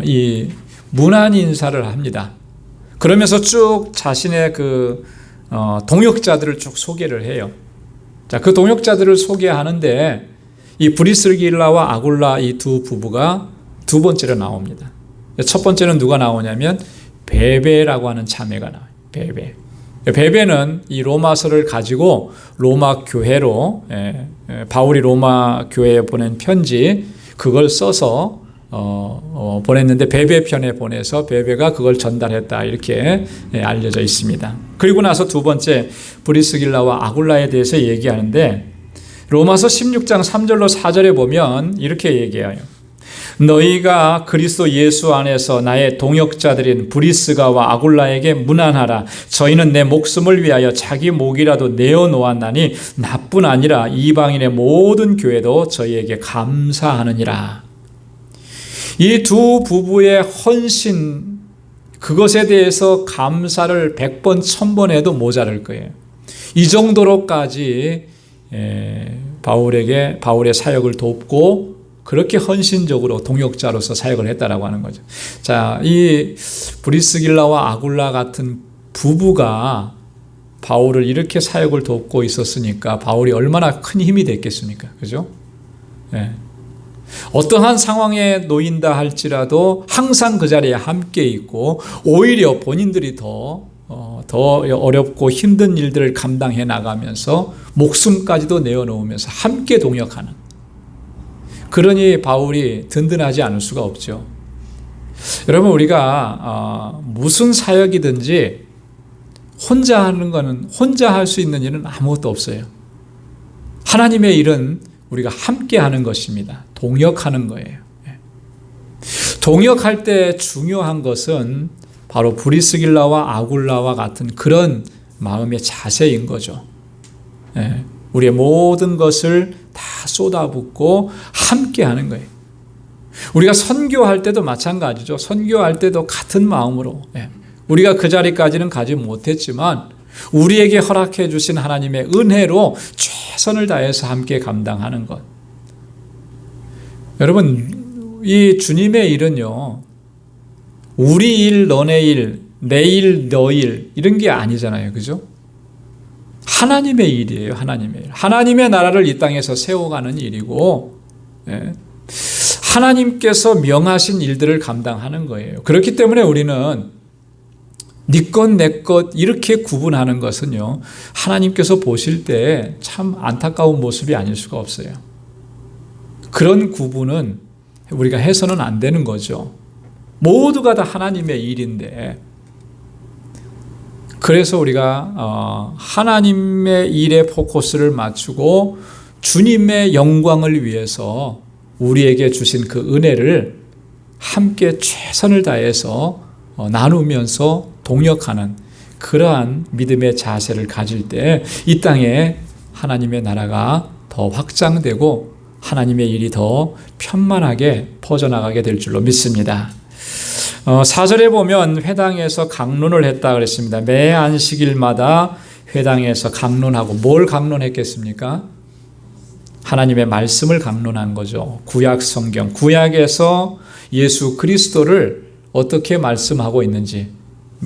이 문안 인사를 합니다. 그러면서 쭉 자신의 그 동역자들을 쭉 소개를 해요. 자, 그 동역자들을 소개하는데 이 브리스길라와 아굴라 이 두 부부가 두 번째로 나옵니다. 첫 번째는 누가 나오냐면 베베라고 하는 자매가 나와요. 베베는 이 로마서를 가지고 로마 교회로 바울이 로마 교회에 보낸 편지 그걸 써서 보냈는데 베베 편에 보내서 베베가 그걸 전달했다 이렇게 알려져 있습니다. 그리고 나서 두 번째 브리스길라와 아굴라에 대해서 얘기하는데 로마서 16장 3절로 4절에 보면 이렇게 얘기해요. 너희가 그리스도 예수 안에서 나의 동역자들인 브리스가와 아굴라에게 문안하라. 저희는 내 목숨을 위하여 자기 목이라도 내어놓았나니 나뿐 아니라 이방인의 모든 교회도 저희에게 감사하느니라. 이 두 부부의 헌신, 그것에 대해서 감사를 100번, 1000번 해도 모자랄 거예요. 이 정도로까지 바울의 사역을 돕고 그렇게 헌신적으로 동역자로서 사역을 했다라고 하는 거죠. 자, 이 브리스길라와 아굴라 같은 부부가 바울을 이렇게 사역을 돕고 있었으니까 바울이 얼마나 큰 힘이 됐겠습니까? 그죠? 어떠한 상황에 놓인다 할지라도 항상 그 자리에 함께 있고 오히려 본인들이 더 어렵고 힘든 일들을 감당해 나가면서 목숨까지도 내어놓으면서 함께 동역하는, 그러니 바울이 든든하지 않을 수가 없죠. 여러분, 우리가 무슨 사역이든지 혼자 하는 거는, 혼자 할 수 있는 일은 아무것도 없어요. 하나님의 일은 우리가 함께 하는 것입니다. 동역하는 거예요. 동역할 때 중요한 것은 바로 브리스길라와 아굴라와 같은 그런 마음의 자세인 거죠. 우리의 모든 것을 다 쏟아붓고 함께 하는 거예요. 우리가 선교할 때도 마찬가지죠. 선교할 때도 같은 마음으로, 우리가 그 자리까지는 가지 못했지만 우리에게 허락해 주신 하나님의 은혜로 최선을 다해서 함께 감당하는 것. 여러분, 이 주님의 일은요, 우리 일, 너네 일, 내 일, 너 일, 이런 게 아니잖아요. 그죠? 하나님의 일이에요. 하나님의 일. 하나님의 나라를 이 땅에서 세워가는 일이고, 하나님께서 명하신 일들을 감당하는 거예요. 그렇기 때문에 우리는 네 것, 내 것 이렇게 구분하는 것은요, 하나님께서 보실 때 참 안타까운 모습이 아닐 수가 없어요. 그런 구분은 우리가 해서는 안 되는 거죠. 모두가 다 하나님의 일인데 그래서 우리가 하나님의 일에 포커스를 맞추고 주님의 영광을 위해서 우리에게 주신 그 은혜를 함께 최선을 다해서 나누면서 동역하는 그러한 믿음의 자세를 가질 때 이 땅에 하나님의 나라가 더 확장되고 하나님의 일이 더 편만하게 퍼져나가게 될 줄로 믿습니다. 4절에 보면 회당에서 강론을 했다 그랬습니다. 매 안식일마다 회당에서 강론하고 뭘 강론했겠습니까? 하나님의 말씀을 강론한 거죠. 구약 성경, 구약에서 예수 그리스도를 어떻게 말씀하고 있는지,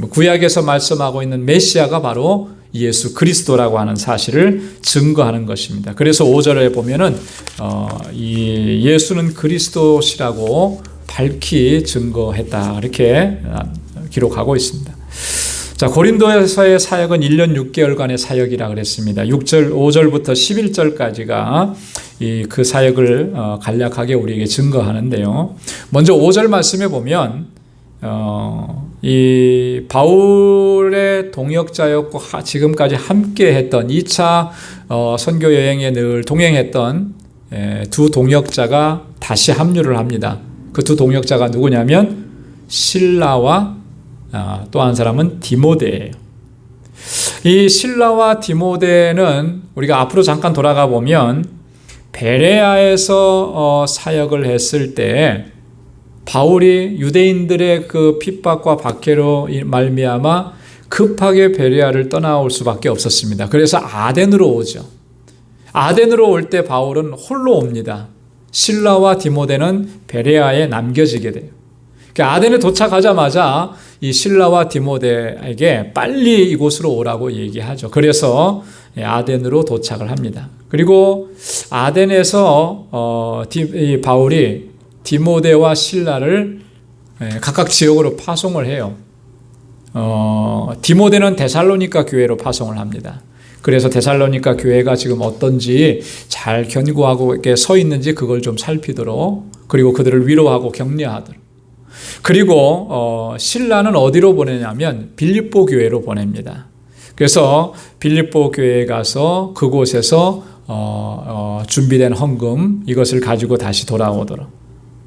구약에서 말씀하고 있는 메시아가 바로 예수 그리스도라고 하는 사실을 증거하는 것입니다. 그래서 5절에 보면은 이 예수는 그리스도시라고 밝히 증거했다 이렇게 기록하고 있습니다. 자, 고린도에서의 사역은 1년 6개월간의 사역이라 그랬습니다. 5절부터 11절까지가 그 사역을 간략하게 우리에게 증거하는데요. 먼저 5절 말씀에 보면 이 바울의 동역자였고 지금까지 함께 했던 2차 선교 여행에 늘 동행했던 두 동역자가 다시 합류를 합니다. 그 두 동역자가 누구냐면 실라와 또 한 사람은 디모데예요. 이 실라와 디모데는 우리가 앞으로 잠깐 돌아가 보면 베레아에서 사역을 했을 때 바울이 유대인들의 그 핍박과 박해로 말미암아 급하게 베레아를 떠나올 수밖에 없었습니다. 그래서 아덴으로 오죠. 아덴으로 올 때 바울은 홀로 옵니다. 실라와 디모데는 베레아에 남겨지게 돼요. 아덴에 도착하자마자 이 실라와 디모데에게 빨리 이곳으로 오라고 얘기하죠. 그래서 아덴으로 도착을 합니다. 그리고 아덴에서 바울이 디모데와 실라를 각각 지역으로 파송을 해요. 디모데는 데살로니가 교회로 파송을 합니다. 그래서 데살로니가 교회가 지금 어떤지 잘 견고하고 이렇게 서 있는지 그걸 좀 살피도록, 그리고 그들을 위로하고 격려하도록. 그리고 실라는 어디로 보내냐면 빌립보 교회로 보냅니다. 그래서 빌립보 교회에 가서 그곳에서 준비된 헌금 이것을 가지고 다시 돌아오도록.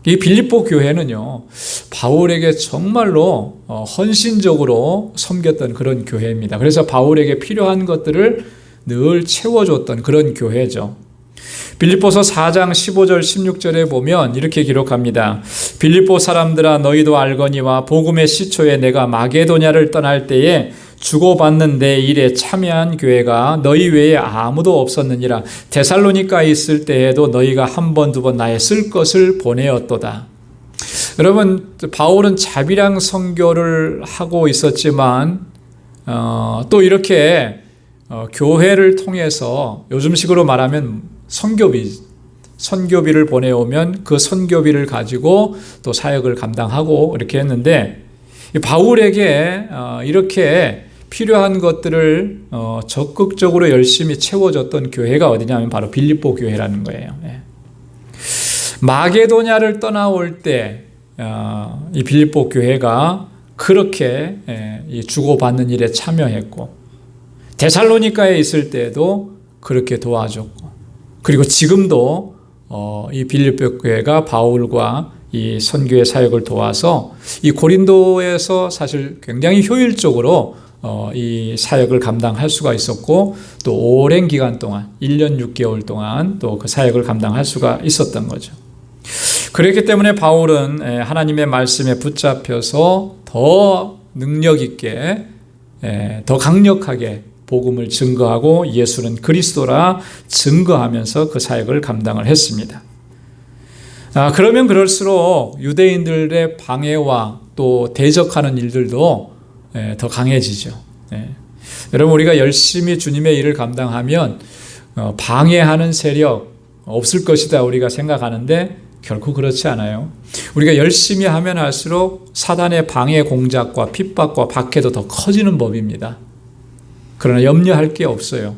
이 빌립보 교회는요, 바울에게 정말로 헌신적으로 섬겼던 그런 교회입니다. 그래서 바울에게 필요한 것들을 늘 채워줬던 그런 교회죠. 빌립보서 4장 15절 16절에 보면 이렇게 기록합니다. 빌립보 사람들아 너희도 알거니와 복음의 시초에 내가 마게도냐를 떠날 때에 주고받는 내 일에 참여한 교회가 너희 외에 아무도 없었느니라. 데살로니가에 있을 때에도 너희가 한 번, 두 번 나의 쓸 것을 보내었도다. 여러분, 바울은 자비랑 선교를 하고 있었지만 또 이렇게 교회를 통해서 요즘식으로 말하면 선교비를 보내오면 그 선교비를 가지고 또 사역을 감당하고 이렇게 했는데, 바울에게 이렇게 필요한 것들을 적극적으로 열심히 채워줬던 교회가 어디냐면 바로 빌립보 교회라는 거예요. 마게도냐를 떠나올 때 이 빌립보 교회가 그렇게 주고받는 일에 참여했고, 데살로니가에 있을 때도 그렇게 도와줬고, 그리고 지금도 이 빌립보 교회가 바울과 이 선교의 사역을 도와서 이 고린도에서 사실 굉장히 효율적으로 이 사역을 감당할 수가 있었고, 또 오랜 기간 동안 1년 6개월 동안 또 그 사역을 감당할 수가 있었던 거죠. 그렇기 때문에 바울은 하나님의 말씀에 붙잡혀서 더 능력 있게, 더 강력하게 복음을 증거하고 예수는 그리스도라 증거하면서 그 사역을 감당을 했습니다. 그러면 그럴수록 유대인들의 방해와 또 대적하는 일들도 더 강해지죠. 여러분, 우리가 열심히 주님의 일을 감당하면 방해하는 세력 없을 것이다 우리가 생각하는데 결코 그렇지 않아요. 우리가 열심히 하면 할수록 사단의 방해 공작과 핍박과 박해도 더 커지는 법입니다. 그러나 염려할 게 없어요.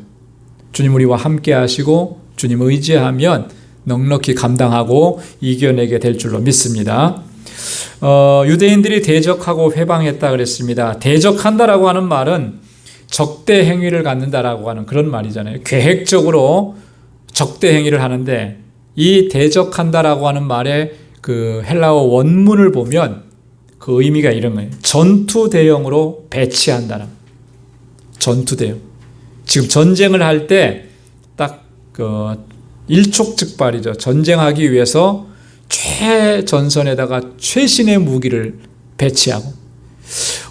주님 우리와 함께 하시고 주님 의지하면 넉넉히 감당하고 이겨내게 될 줄로 믿습니다. 유대인들이 대적하고 회방했다 그랬습니다. 대적한다라고 하는 말은 적대 행위를 갖는다라고 하는 그런 말이잖아요. 계획적으로 적대 행위를 하는데 이 대적한다라고 하는 말의 그 헬라어 원문을 보면 그 의미가 이런 거예요. 전투 대형으로 배치한다는. 전투 대형. 지금 전쟁을 할 때 딱 그 일촉즉발이죠. 전쟁하기 위해서 최전선에다가 최신의 무기를 배치하고,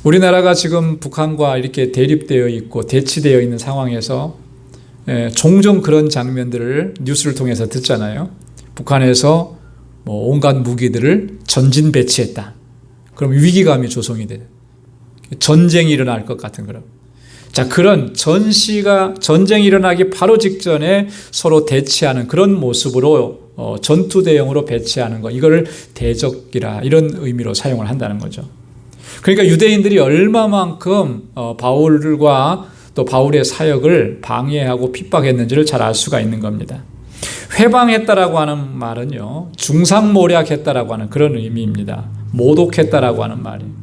우리나라가 지금 북한과 이렇게 대립되어 있고 대치되어 있는 상황에서 종종 그런 장면들을 뉴스를 통해서 듣잖아요. 북한에서 뭐 온갖 무기들을 전진 배치했다. 그럼 위기감이 조성이 돼요. 전쟁이 일어날 것 같은 그런. 자, 그런 전쟁이 일어나기 바로 직전에 서로 대치하는 그런 모습으로 전투 대형으로 배치하는 거, 이걸 대적이라 이런 의미로 사용을 한다는 거죠. 그러니까 유대인들이 얼마만큼 바울과 또 바울의 사역을 방해하고 핍박했는지를 잘 알 수가 있는 겁니다. 회방했다라고 하는 말은요, 중상모략했다라고 하는 그런 의미입니다. 모독했다라고 하는 말이에요.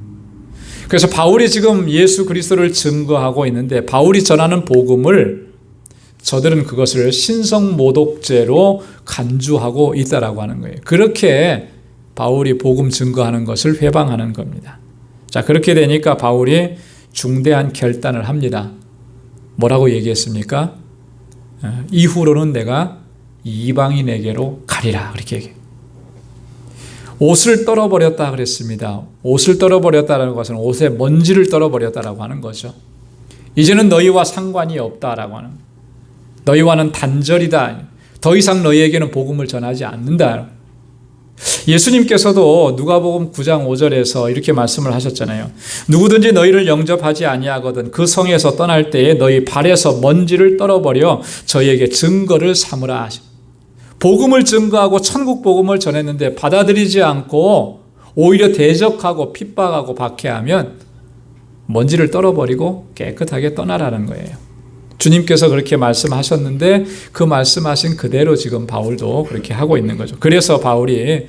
그래서 바울이 지금 예수 그리스도를 증거하고 있는데 바울이 전하는 복음을 저들은 그것을 신성모독죄로 간주하고 있다라고 하는 거예요. 그렇게 바울이 복음 증거하는 것을 회방하는 겁니다. 자, 그렇게 되니까 바울이 중대한 결단을 합니다. 뭐라고 얘기했습니까? 이후로는 내가 이방인에게로 가리라, 그렇게 얘기해요. 옷을 떨어버렸다 그랬습니다. 옷을 떨어버렸다는 것은 옷에 먼지를 떨어버렸다라고 하는 거죠. 이제는 너희와 상관이 없다라고 하는, 너희와는 단절이다. 더 이상 너희에게는 복음을 전하지 않는다. 예수님께서도 누가복음 9장 5절에서 이렇게 말씀을 하셨잖아요. 누구든지 너희를 영접하지 아니하거든 그 성에서 떠날 때에 너희 발에서 먼지를 떨어버려 저희에게 증거를 삼으라 하시고, 복음을 증거하고 천국 복음을 전했는데 받아들이지 않고 오히려 대적하고 핍박하고 박해하면 먼지를 떨어버리고 깨끗하게 떠나라는 거예요. 주님께서 그렇게 말씀하셨는데 그 말씀하신 그대로 지금 바울도 그렇게 하고 있는 거죠. 그래서 바울이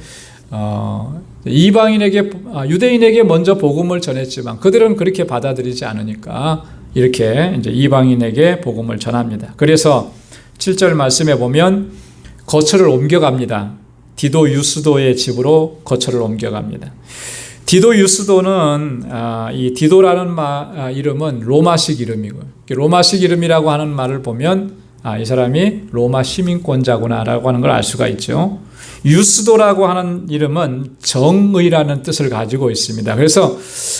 유대인에게 먼저 복음을 전했지만 그들은 그렇게 받아들이지 않으니까 이렇게 이제 이방인에게 복음을 전합니다. 그래서 7절 말씀에 보면 거처를 옮겨갑니다. 디도 유스도의 집으로 거처를 옮겨갑니다. 디도 유스도는 이 디도라는 이름은 로마식 이름이고, 로마식 이름이라고 하는 말을 보면 이 사람이 로마 시민권자구나라고 하는 걸 알 수가 있죠. 유스도라고 하는 이름은 정의라는 뜻을 가지고 있습니다. 그래서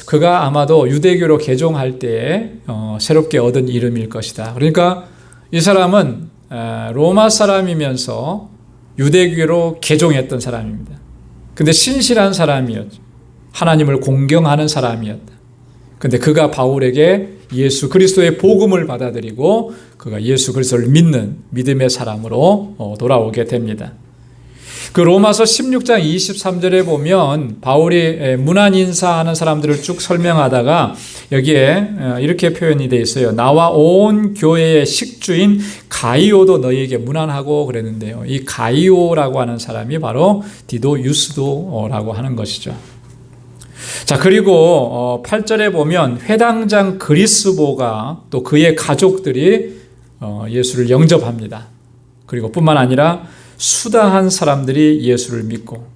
그가 아마도 유대교로 개종할 때에 새롭게 얻은 이름일 것이다. 그러니까 이 사람은 로마 사람이면서 유대교로 개종했던 사람입니다. 근데 신실한 사람이었죠. 하나님을 공경하는 사람이었다. 근데 그가 바울에게 예수 그리스도의 복음을 받아들이고 그가 예수 그리스도를 믿는 믿음의 사람으로 돌아오게 됩니다. 그 로마서 16장 23절에 보면 바울이 문안 인사하는 사람들을 쭉 설명하다가 여기에 이렇게 표현이 되어 있어요. 나와 온 교회의 식주인 가이오도 너희에게 문안하고 그랬는데요. 이 가이오라고 하는 사람이 바로 디도 유스도라고 하는 것이죠. 자, 그리고 8절에 보면 회당장 그리스보가 또 그의 가족들이 예수를 영접합니다. 그리고 뿐만 아니라 수다한 사람들이 예수를 믿고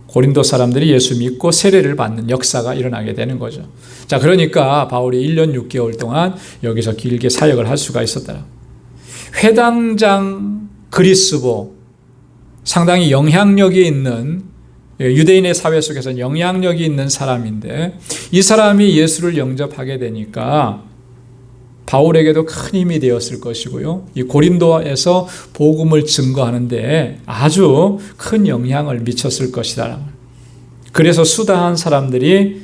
고린도 사람들이 예수 믿고 세례를 받는 역사가 일어나게 되는 거죠. 자, 그러니까 바울이 1년 6개월 동안 여기서 길게 사역을 할 수가 있었다. 회당장 그리스보, 상당히 영향력이 있는, 유대인의 사회 속에서 영향력이 있는 사람인데 이 사람이 예수를 영접하게 되니까 바울에게도 큰 힘이 되었을 것이고요. 이 고린도에서 복음을 증거하는데 아주 큰 영향을 미쳤을 것이다. 그래서 수다한 사람들이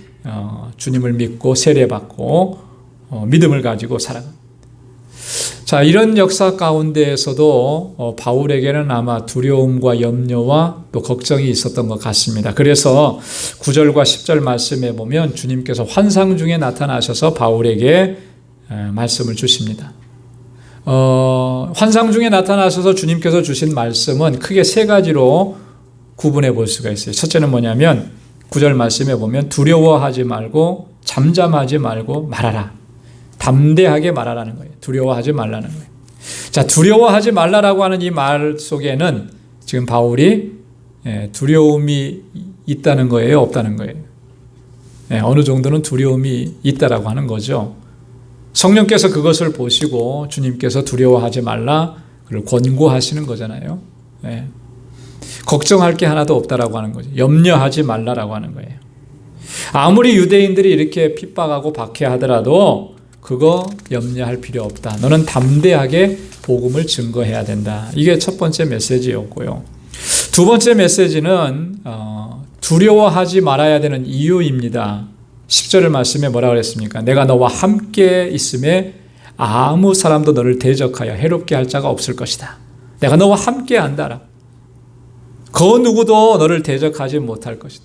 주님을 믿고 세례받고 믿음을 가지고 살아갑니다. 자, 이런 역사 가운데에서도 바울에게는 아마 두려움과 염려와 또 걱정이 있었던 것 같습니다. 그래서 9절과 10절 말씀에 보면 주님께서 환상 중에 나타나셔서 바울에게 말씀을 주십니다. 환상 중에 나타나셔서 주님께서 주신 말씀은 크게 세 가지로 구분해 볼 수가 있어요. 첫째는 뭐냐면 9절 말씀에 보면 두려워하지 말고 잠잠하지 말고 말하라. 담대하게 말하라는 거예요. 두려워하지 말라는 거예요. 자, 두려워하지 말라라고 하는 이 말 속에는 지금 바울이 두려움이 있다는 거예요, 없다는 거예요? 어느 정도는 두려움이 있다라고 하는 거죠. 성령께서 그것을 보시고 주님께서 두려워하지 말라 그걸 권고하시는 거잖아요. 걱정할 게 하나도 없다라고 하는 거죠. 염려하지 말라라고 하는 거예요. 아무리 유대인들이 이렇게 핍박하고 박해하더라도 그거 염려할 필요 없다. 너는 담대하게 복음을 증거해야 된다. 이게 첫 번째 메시지였고요. 두 번째 메시지는 두려워하지 말아야 되는 이유입니다. 10절 말씀에 뭐라고 그랬습니까? 내가 너와 함께 있음에 아무 사람도 너를 대적하여 해롭게 할 자가 없을 것이다. 내가 너와 함께 한다라. 그 누구도 너를 대적하지 못할 것이다.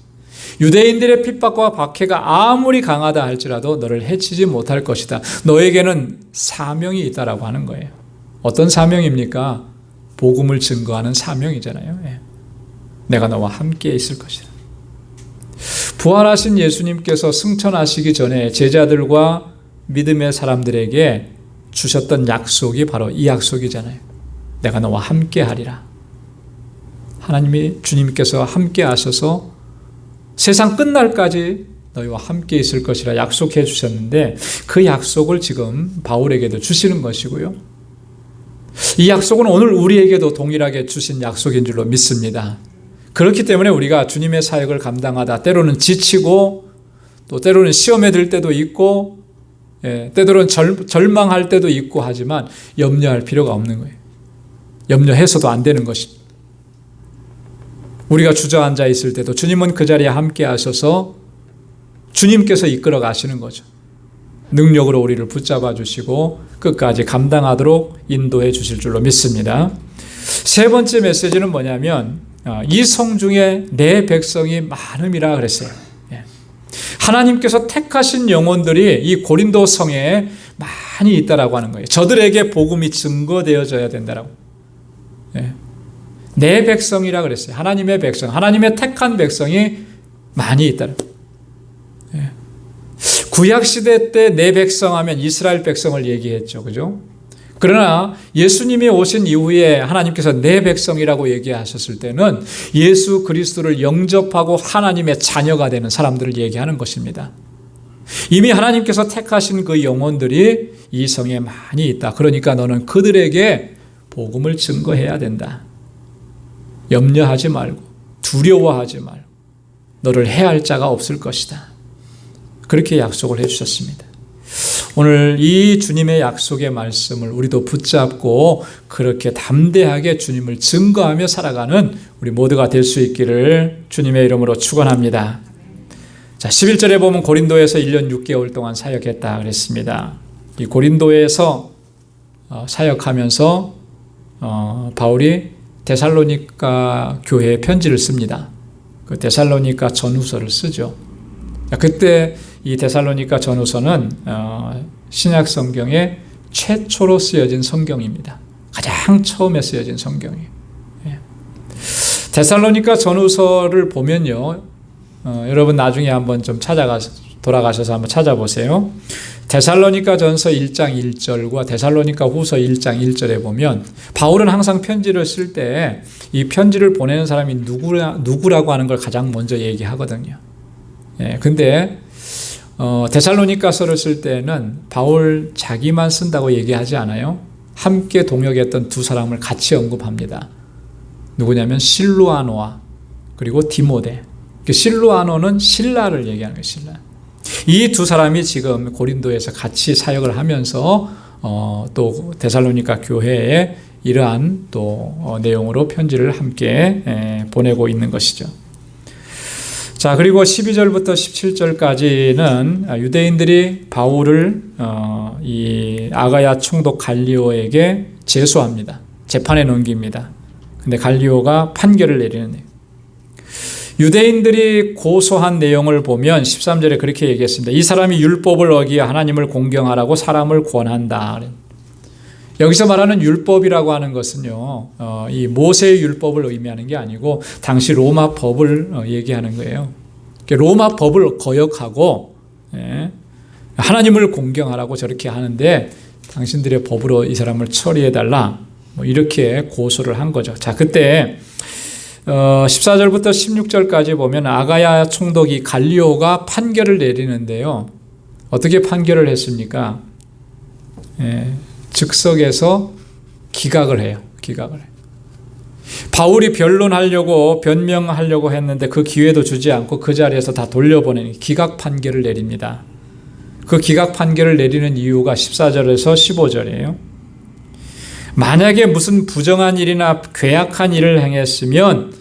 유대인들의 핍박과 박해가 아무리 강하다 할지라도 너를 해치지 못할 것이다. 너에게는 사명이 있다라고 하는 거예요. 어떤 사명입니까? 복음을 증거하는 사명이잖아요. 내가 너와 함께 있을 것이다. 부활하신 예수님께서 승천하시기 전에 제자들과 믿음의 사람들에게 주셨던 약속이 바로 이 약속이잖아요. 내가 너와 함께 하리라. 하나님이 주님께서 함께 하셔서 세상 끝날까지 너희와 함께 있을 것이라 약속해 주셨는데 그 약속을 지금 바울에게도 주시는 것이고요. 이 약속은 오늘 우리에게도 동일하게 주신 약속인 줄로 믿습니다. 그렇기 때문에 우리가 주님의 사역을 감당하다 때로는 지치고 또 때로는 시험에 들 때도 있고 때로는 절망할 때도 있고 하지만 염려할 필요가 없는 거예요. 염려해서도 안 되는 것입니다. 우리가 주저앉아 있을 때도 주님은 그 자리에 함께 하셔서 주님께서 이끌어 가시는 거죠. 능력으로 우리를 붙잡아 주시고 끝까지 감당하도록 인도해 주실 줄로 믿습니다. 세 번째 메시지는 뭐냐면 이 성 중에 내 백성이 많음이라 그랬어요. 하나님께서 택하신 영혼들이 이 고린도 성에 많이 있다라고 하는 거예요. 저들에게 복음이 증거되어져야 된다라고. 내 백성이라 그랬어요. 하나님의 백성, 하나님의 택한 백성이 많이 있다라고. 구약시대 때 내 백성 하면 이스라엘 백성을 얘기했죠. 그죠? 그러나 예수님이 오신 이후에 하나님께서 내 백성이라고 얘기하셨을 때는 예수 그리스도를 영접하고 하나님의 자녀가 되는 사람들을 얘기하는 것입니다. 이미 하나님께서 택하신 그 영혼들이 이 성에 많이 있다. 그러니까 너는 그들에게 복음을 증거해야 된다. 염려하지 말고 두려워하지 말고 너를 해할 자가 없을 것이다. 그렇게 약속을 해주셨습니다. 오늘 이 주님의 약속의 말씀을 우리도 붙잡고 그렇게 담대하게 주님을 증거하며 살아가는 우리 모두가 될 수 있기를 주님의 이름으로 축원합니다. 자, 11절에 보면 고린도에서 1년 6개월 동안 사역했다 그랬습니다. 이 고린도에서 사역하면서 바울이 데살로니가 교회에 편지를 씁니다. 그 데살로니가 전후서를 쓰죠. 그때 이 데살로니가 전후서는 신약 성경에 최초로 쓰여진 성경입니다. 가장 처음에 쓰여진 성경이에요. 데살로니가 전후서를 보면요, 여러분 나중에 한번 좀 돌아가셔서 한번 찾아보세요. 데살로니가 전서 1장 1절과 데살로니가 후서 1장 1절에 보면 바울은 항상 편지를 쓸 때 이 편지를 보내는 사람이 누구라고 하는 걸 가장 먼저 얘기하거든요. 근데 데살로니가서를 쓸 때는 바울 자기만 쓴다고 얘기하지 않아요. 함께 동역했던 두 사람을 같이 언급합니다. 누구냐면 실루아노와 그리고 디모데. 실루아노는 신라를 얘기하는 거예요. 신라. 이 두 사람이 지금 고린도에서 같이 사역을 하면서 또 데살로니가 교회에 이러한 또 내용으로 편지를 함께 보내고 있는 것이죠. 자, 그리고 12절부터 17절까지는 유대인들이 바울을 이 아가야 총독 갈리오에게 제소합니다. 재판에 넘깁니다. 근데 갈리오가 판결을 내리는 유대인들이 고소한 내용을 보면 13절에 그렇게 얘기했습니다. 이 사람이 율법을 어기어 하나님을 공경하라고 사람을 권한다. 여기서 말하는 율법이라고 하는 것은요, 이 모세의 율법을 의미하는 게 아니고 당시 로마 법을 얘기하는 거예요. 로마 법을 거역하고 하나님을 공경하라고 저렇게 하는데 당신들의 법으로 이 사람을 처리해달라, 뭐 이렇게 고소를 한 거죠. 자, 그때 14절부터 16절까지 보면 아가야 총독이 갈리오가 판결을 내리는데요. 어떻게 판결을 했습니까? 즉석에서 기각을 해요. 바울이 변론하려고 변명하려고 했는데 그 기회도 주지 않고 그 자리에서 다 돌려보내는 기각 판결을 내립니다. 그 기각 판결을 내리는 이유가 14절에서 15절이에요. 만약에 무슨 부정한 일이나 괴악한 일을 행했으면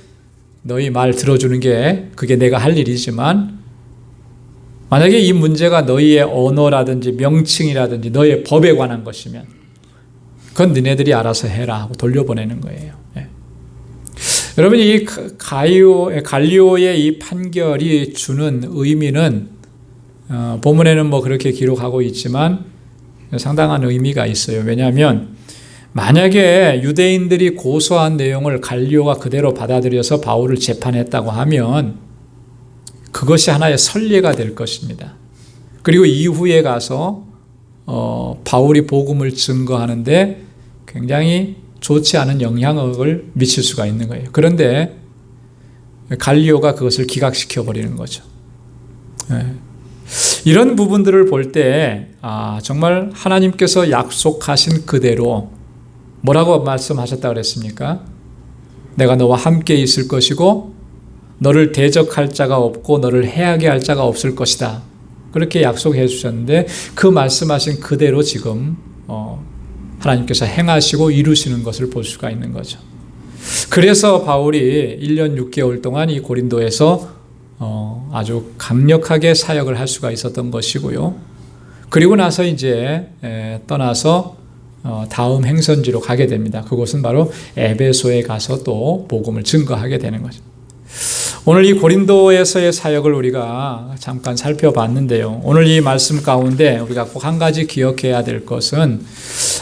너희 말 들어주는 게 그게 내가 할 일이지만, 만약에 이 문제가 너희의 언어라든지 명칭이라든지 너희의 법에 관한 것이면 그건 너네들이 알아서 해라 하고 돌려보내는 거예요. 여러분, 이 갈리오의 이 판결이 주는 의미는 본문에는 뭐 그렇게 기록하고 있지만 상당한 의미가 있어요. 왜냐하면 만약에 유대인들이 고소한 내용을 갈리오가 그대로 받아들여서 바울을 재판했다고 하면 그것이 하나의 선례가 될 것입니다. 그리고 이후에 가서 바울이 복음을 증거하는데 굉장히 좋지 않은 영향을 미칠 수가 있는 거예요. 그런데 갈리오가 그것을 기각시켜 버리는 거죠. 이런 부분들을 볼 때 정말 하나님께서 약속하신 그대로 뭐라고 말씀하셨다 그랬습니까? 내가 너와 함께 있을 것이고 너를 대적할 자가 없고 너를 해하게 할 자가 없을 것이다. 그렇게 약속해 주셨는데 그 말씀하신 그대로 지금 하나님께서 행하시고 이루시는 것을 볼 수가 있는 거죠. 그래서 바울이 1년 6개월 동안 이 고린도에서 아주 강력하게 사역을 할 수가 있었던 것이고요. 그리고 나서 이제 떠나서 다음 행선지로 가게 됩니다. 그곳은 바로 에베소에 가서 또 복음을 증거하게 되는 거죠. 오늘 이 고린도에서의 사역을 우리가 잠깐 살펴봤는데요. 오늘 이 말씀 가운데 우리가 꼭 한 가지 기억해야 될 것은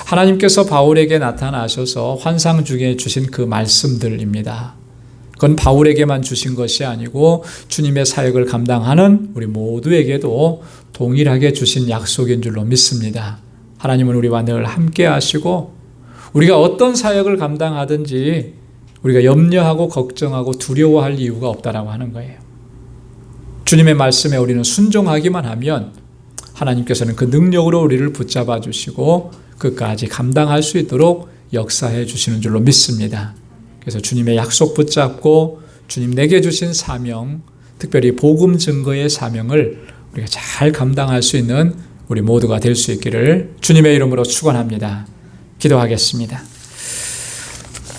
하나님께서 바울에게 나타나셔서 환상 중에 주신 그 말씀들입니다. 그건 바울에게만 주신 것이 아니고 주님의 사역을 감당하는 우리 모두에게도 동일하게 주신 약속인 줄로 믿습니다. 하나님은 우리와 늘 함께 하시고 우리가 어떤 사역을 감당하든지 우리가 염려하고 걱정하고 두려워할 이유가 없다라고 하는 거예요. 주님의 말씀에 우리는 순종하기만 하면 하나님께서는 그 능력으로 우리를 붙잡아 주시고 끝까지 감당할 수 있도록 역사해 주시는 줄로 믿습니다. 그래서 주님의 약속 붙잡고 주님 내게 주신 사명, 특별히 복음 증거의 사명을 우리가 잘 감당할 수 있는 우리 모두가 될 수 있기를 주님의 이름으로 축원합니다. 기도하겠습니다.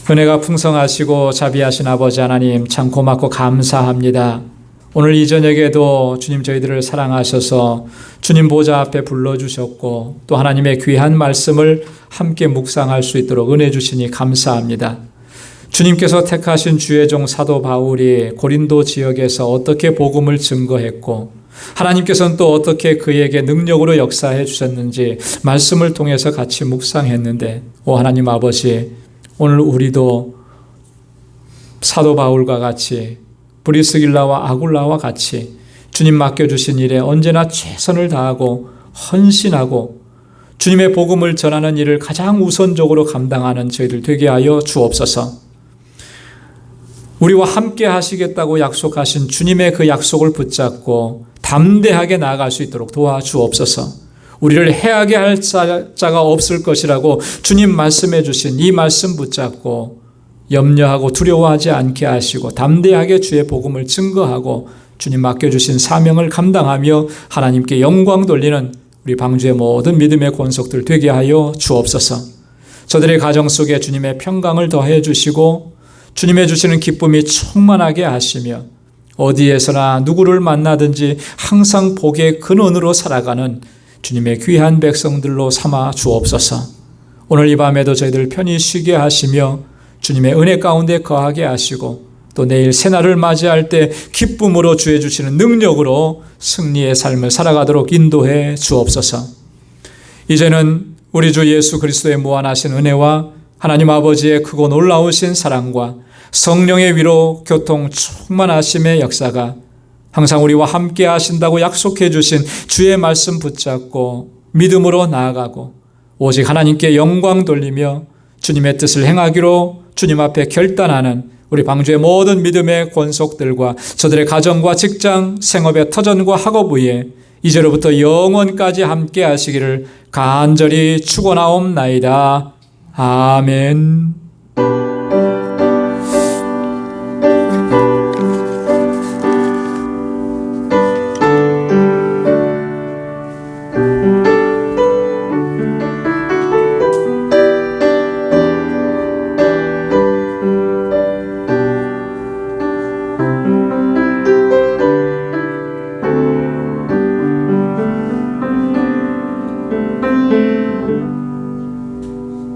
은혜가 풍성하시고 자비하신 아버지 하나님, 참 고맙고 감사합니다. 오늘 이 저녁에도 주님 저희들을 사랑하셔서 주님 보좌 앞에 불러주셨고 또 하나님의 귀한 말씀을 함께 묵상할 수 있도록 은혜 주시니 감사합니다. 주님께서 택하신 주의 종 사도 바울이 고린도 지역에서 어떻게 복음을 증거했고 하나님께서는 또 어떻게 그에게 능력으로 역사해 주셨는지 말씀을 통해서 같이 묵상했는데, 오 하나님 아버지, 오늘 우리도 사도 바울과 같이 브리스길라와 아굴라와 같이 주님 맡겨주신 일에 언제나 최선을 다하고 헌신하고 주님의 복음을 전하는 일을 가장 우선적으로 감당하는 저희들 되게 하여 주옵소서. 우리와 함께 하시겠다고 약속하신 주님의 그 약속을 붙잡고 담대하게 나아갈 수 있도록 도와주옵소서. 우리를 해하게 할 자가 없을 것이라고 주님 말씀해 주신 이 말씀 붙잡고 염려하고 두려워하지 않게 하시고 담대하게 주의 복음을 증거하고 주님 맡겨주신 사명을 감당하며 하나님께 영광 돌리는 우리 방주의 모든 믿음의 권속들 되게 하여 주옵소서. 저들의 가정 속에 주님의 평강을 더해 주시고 주님의 주시는 기쁨이 충만하게 하시며 어디에서나 누구를 만나든지 항상 복의 근원으로 살아가는 주님의 귀한 백성들로 삼아 주옵소서. 오늘 이 밤에도 저희들 편히 쉬게 하시며 주님의 은혜 가운데 거하게 하시고 또 내일 새날을 맞이할 때 기쁨으로 주의 주시는 능력으로 승리의 삶을 살아가도록 인도해 주옵소서. 이제는 우리 주 예수 그리스도의 무한하신 은혜와 하나님 아버지의 크고 놀라우신 사랑과 성령의 위로 교통 충만하심의 역사가 항상 우리와 함께 하신다고 약속해 주신 주의 말씀 붙잡고 믿음으로 나아가고 오직 하나님께 영광 돌리며 주님의 뜻을 행하기로 주님 앞에 결단하는 우리 방주의 모든 믿음의 권속들과 저들의 가정과 직장, 생업의 터전과 학업 위에 이제로부터 영원까지 함께 하시기를 간절히 축원하옵나이다. 아멘.